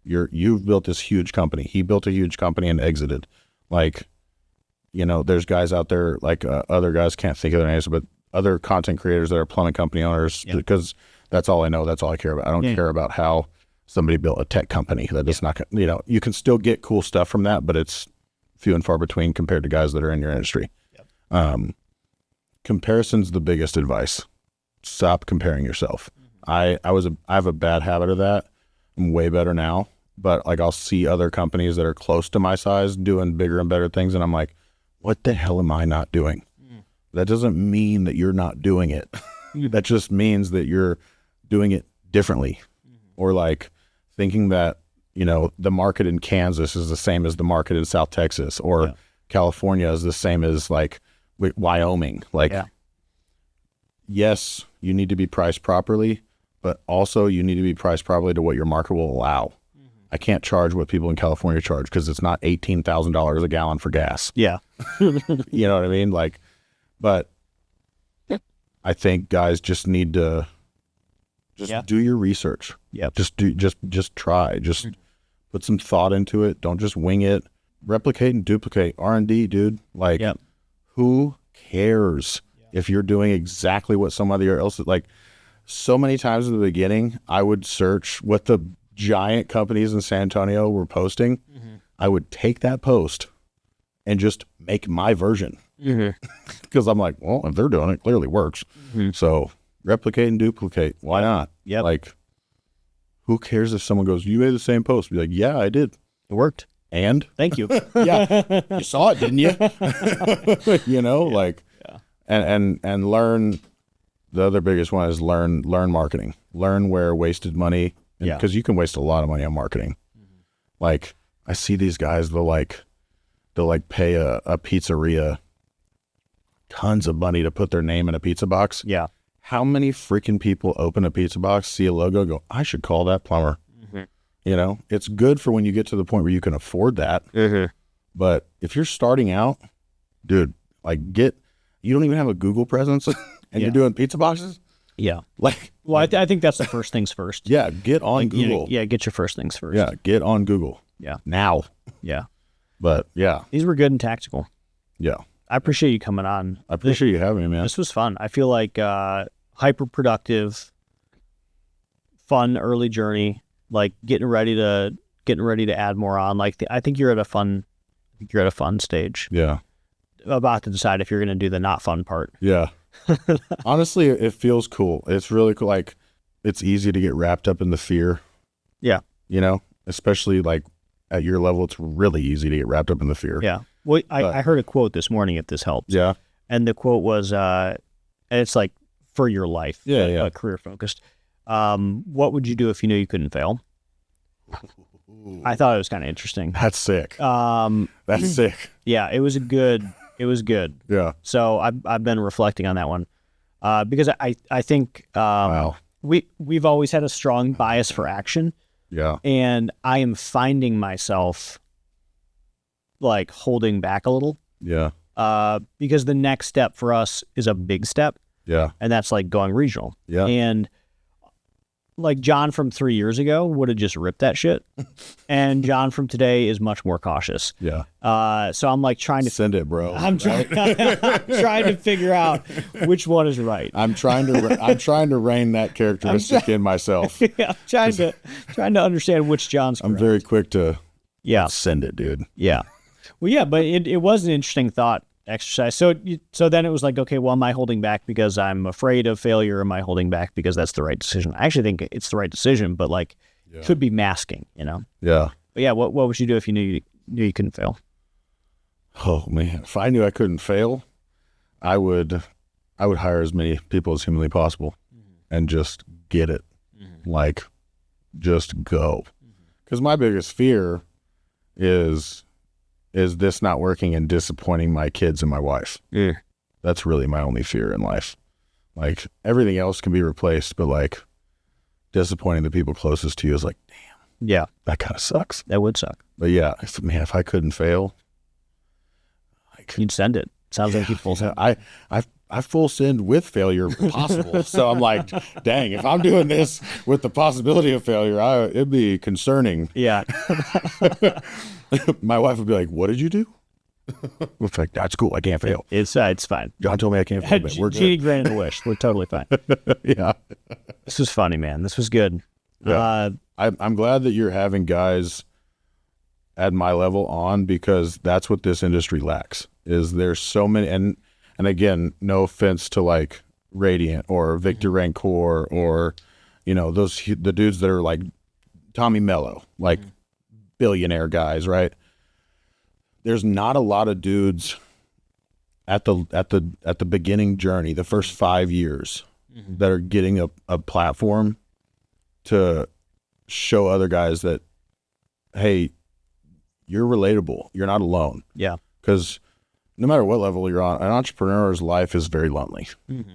You've built this huge company. He built a huge company and exited. Like, there's guys out there, like other guys, can't think of their names, but other content creators that are plumbing company owners, because that's all I know. That's all I care about. I don't care about how somebody built a tech company. That is not, you can still get cool stuff from that, but it's few and far between compared to guys that are in your industry. Yep. Comparison's the biggest advice. Stop comparing yourself. Mm-hmm. I have a bad habit of that. I'm way better now, but like I'll see other companies that are close to my size doing bigger and better things, and I'm like, what the hell am I not doing? Mm. that doesn't mean that you're not doing it. That just means that you're doing it differently. Or like thinking that, you know, the market in Kansas is the same as the market in South Texas, or California is the same as like Wyoming. Like, yes, you need to be priced properly, but also you need to be priced properly to what your market will allow. I can't charge what people in California charge because it's not $18,000 a gallon for gas. Yeah. You know what I mean? Like, but I think guys just need to just do your research. Yeah. Just try. Just put some thought into it. Don't just wing it. Replicate and duplicate. R&D, dude. Like, who cares if you're doing exactly what somebody else is? Like, so many times in the beginning, I would search what the giant companies in San Antonio were posting. I would take that post and just make my version. Because I'm like, well, if they're doing it, it clearly works. So replicate and duplicate. Why not? Yeah. Like, who cares if someone goes, you made the same post? Be like, yeah, I did. It worked. And? Thank you. Yeah. You saw it, didn't you? You know, like, and learn. The other biggest one is learn marketing. Learn where wasted money, because you can waste a lot of money on marketing. Like, I see these guys, they'll pay a pizzeria tons of money to put their name in a pizza box. Yeah. How many freaking people open a pizza box, see a logo, go, I should call that plumber. You know, it's good for when you get to the point where you can afford that. But if you're starting out, dude, like you don't even have a Google presence and you're doing pizza boxes. Yeah. Like, well, I think that's the first things first. Yeah. Get on Google. Get your first things first. Yeah. Get on Google. Yeah. Now. Yeah. But yeah. These were good and tactical. Yeah. I appreciate you coming on. I appreciate you having me, man. This was fun. I feel like hyper productive, fun early journey, like getting ready to add more on. Like I think you're at a fun stage. Yeah. About to decide if you're going to do the not fun part. Yeah. Honestly, it feels cool. It's really cool. Like, it's easy to get wrapped up in the fear. Yeah. You know, especially like at your level, it's really easy to get wrapped up in the fear. Yeah. Well, I heard a quote this morning, if this helps. Yeah. And the quote was, and it's like for your life. Yeah. Career focused. What would you do if you knew you couldn't fail? I thought it was kind of interesting. That's sick. That's sick. Yeah, it was good. Yeah. So I've been reflecting on that one, because I think wow. we've always had a strong bias for action. Yeah. And I am finding myself like holding back a little. Yeah. Because the next step for us is a big step. Yeah. And that's like going regional. Yeah. And like John from 3 years ago would have just ripped that shit. And John from today is much more cautious. Yeah. So I'm like trying to send it, bro. I'm trying to figure out which one is right. I'm trying to rein that characteristic in myself. Yeah. Trying to understand which John's correct. I'm very quick to send it, dude. Yeah. Well, yeah, but it was an interesting thought exercise. So then it was like, okay, well, am I holding back because I'm afraid of failure? Or am I holding back because that's the right decision? I actually think it's the right decision, but like could be masking, you know? Yeah. But yeah, what would you do if you knew you couldn't fail? Oh man, if I knew I couldn't fail, I would hire as many people as humanly possible and just get it. Like, just go. Because my biggest fear is this not working and disappointing my kids and my wife. Yeah. That's really my only fear in life. Like, everything else can be replaced, but like disappointing the people closest to you is like, damn. Yeah. That kind of sucks. That would suck. But yeah, if I couldn't fail, like, you'd send it. Sounds like you'd full send. I full send with failure possible. So I'm like, dang, if I'm doing this with the possibility of failure, it'd be concerning. Yeah. My wife would be like, what did you do? It's like, that's cool. I can't fail. It's fine. John told me I can't fail, but we're good. Genie granted the wish. We're totally fine. Yeah. This was funny, man. This was good. Yeah. I'm glad that you're having guys at my level on, because that's what this industry lacks. Is there's so many, and again, no offense to like Radiant or Victor Rancor or, you know, the dudes that are like Tommy Mello, like billionaire guys, right? There's not a lot of dudes at the beginning journey, the first 5 years, that are getting a platform to show other guys that, hey, you're relatable. You're not alone. Yeah. Because no matter what level you're on, an entrepreneur's life is very lonely.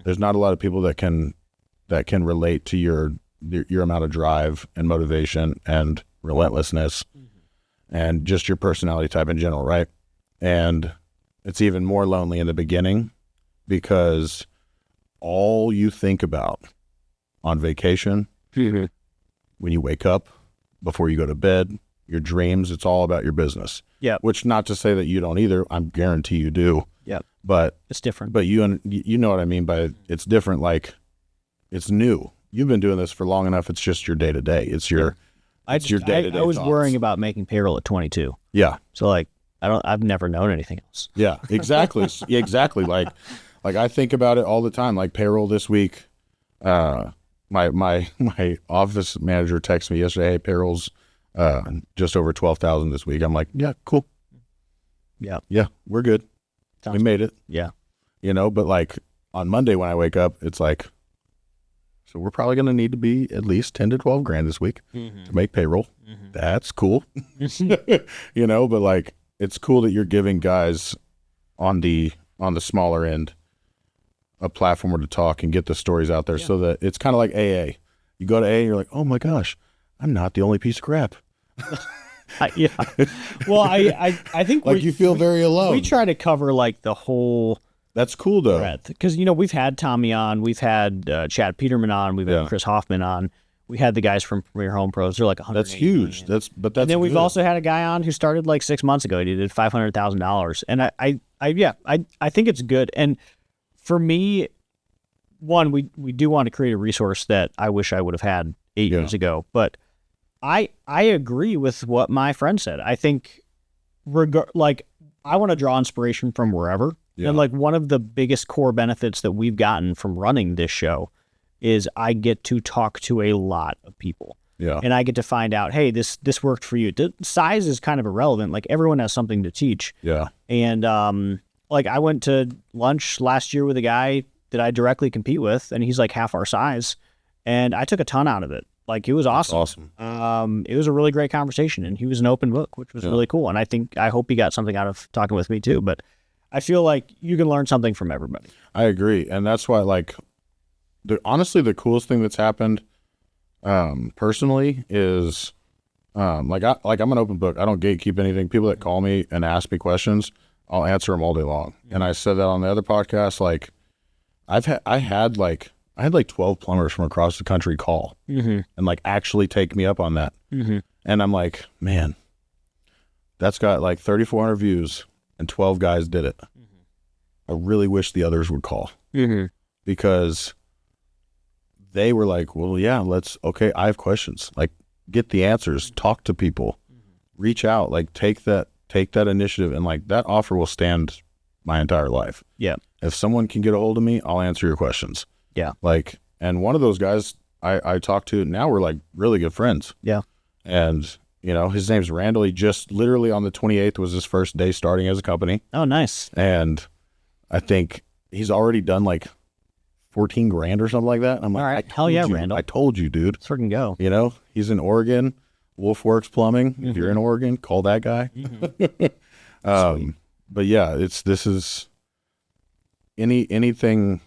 There's not a lot of people that can relate to your amount of drive and motivation and relentlessness and just your personality type in general, right? And it's even more lonely in the beginning because all you think about on vacation, when you wake up, before you go to bed, your dreams, it's all about your business. Yeah. Which, not to say that you don't either. I guarantee you do. Yeah. But it's different. But you know what I mean by it's different. Like, it's new. You've been doing this for long enough. It's just your day to day. It's your your day to day. I was worrying about making payroll at 22. Yeah. So like, I've never known anything else. Yeah. Exactly. Yeah, exactly. Like I think about it all the time. Like payroll this week. My office manager texted me yesterday. Hey, payroll's just over 12,000 this week. I'm like, yeah, cool. Yeah. Yeah, we're good. We made it. Yeah. You know, but like on Monday when I wake up, it's like, so we're probably going to need to be at least 10 to 12 grand this week to make payroll. That's cool. You know, but like, it's cool that you're giving guys on the smaller end a platform where to talk and get the stories out there, so that it's kind of like AA. You go to AA and you're like, oh my gosh, I'm not the only piece of crap. Yeah. Well, I think like you feel very alone. We try to cover like the whole. That's cool though. Because, we've had Tommy on, we've had Chad Peterman on, we've had Chris Hoffman on, we had the guys from Premier Home Pros. They're like 100. That's huge. Million. That's and then we've good. also had a guy on who started like 6 months ago. He did $500,000, and I think it's good. And for me, one, we do want to create a resource that I wish I would have had 8 years ago, but I agree with what my friend said. I think I want to draw inspiration from wherever. Yeah. And like one of the biggest core benefits that we've gotten from running this show is I get to talk to a lot of people. Yeah. And I get to find out, hey, this worked for you. Size is kind of irrelevant. Like everyone has something to teach. Yeah. And like I went to lunch last year with a guy that I directly compete with, and he's like half our size, and I took a ton out of it. Like it was awesome. That's awesome. It was a really great conversation, and he was an open book, which was really cool. And I hope he got something out of talking with me too. But I feel like you can learn something from everybody. I agree, and that's why like honestly the coolest thing that's happened personally is I'm an open book. I don't gatekeep anything. People that call me and ask me questions, I'll answer them all day long. And I said that on the other podcast. Like I had like 12 plumbers from across the country call and like actually take me up on that. And I'm like, man, that's got like 3,400 views and 12 guys did it. I really wish the others would call because they were like, well, yeah, okay, I have questions. Like get the answers, talk to people, reach out, like take that initiative, and like that offer will stand my entire life. Yeah. If someone can get a hold of me, I'll answer your questions. Yeah. Like, and one of those guys I talked to, now we're like really good friends. Yeah. And his name's Randall. He just literally on the 28th was his first day starting as a company. Oh, nice. And I think he's already done like 14 grand or something like that. I'm like, all right, hell yeah, Randall. I told you, dude. Let's freaking go. He's in Oregon, Wolfworks Plumbing. If you're in Oregon, call that guy. But yeah, this is anything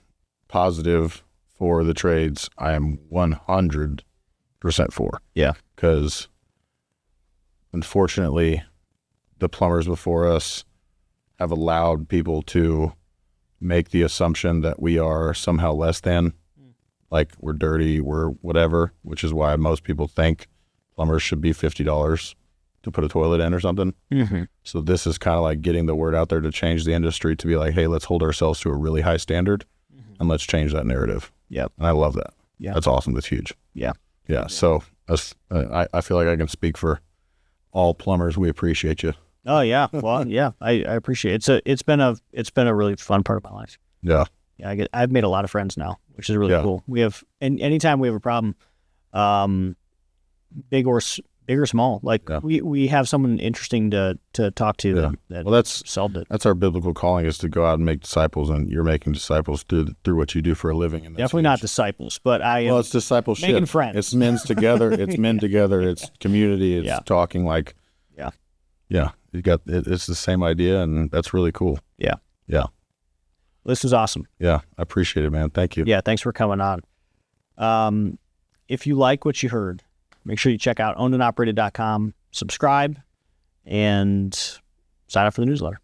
positive for the trades. I am 100% for. Yeah. Because unfortunately, the plumbers before us have allowed people to make the assumption that we are somehow less than, like we're dirty, we're whatever, which is why most people think plumbers should be $50 to put a toilet in or something. So this is kind of like getting the word out there to change the industry to be like, hey, let's hold ourselves to a really high standard and let's change that narrative. Yep. And I love that. Yeah. That's awesome. That's huge. Yeah. Yeah. So I feel like I can speak for all plumbers. We appreciate you. Oh yeah. Well, yeah, I appreciate it. It's been a really fun part of my life. Yeah. Yeah. I've made a lot of friends now, which is really cool. We have, and anytime we have a problem, big or big or small. Like Yeah. we have someone interesting to talk to Yeah. that Well, that's solved it. our biblical calling, is to go out and make disciples, and you're making disciples through what you do for a living. And that's Definitely not huge. disciples, but I am Well, it's discipleship. making friends. It's men's together. It's men together. It's community. It's Yeah. talking like, Yeah. yeah. You got it's the same idea, and that's really cool. Yeah. Yeah. This was awesome. Yeah. I appreciate it, man. Thank you. Yeah, thanks for coming on. If you like what you heard, make sure you check out ownedandoperated.com, subscribe, and sign up for the newsletter.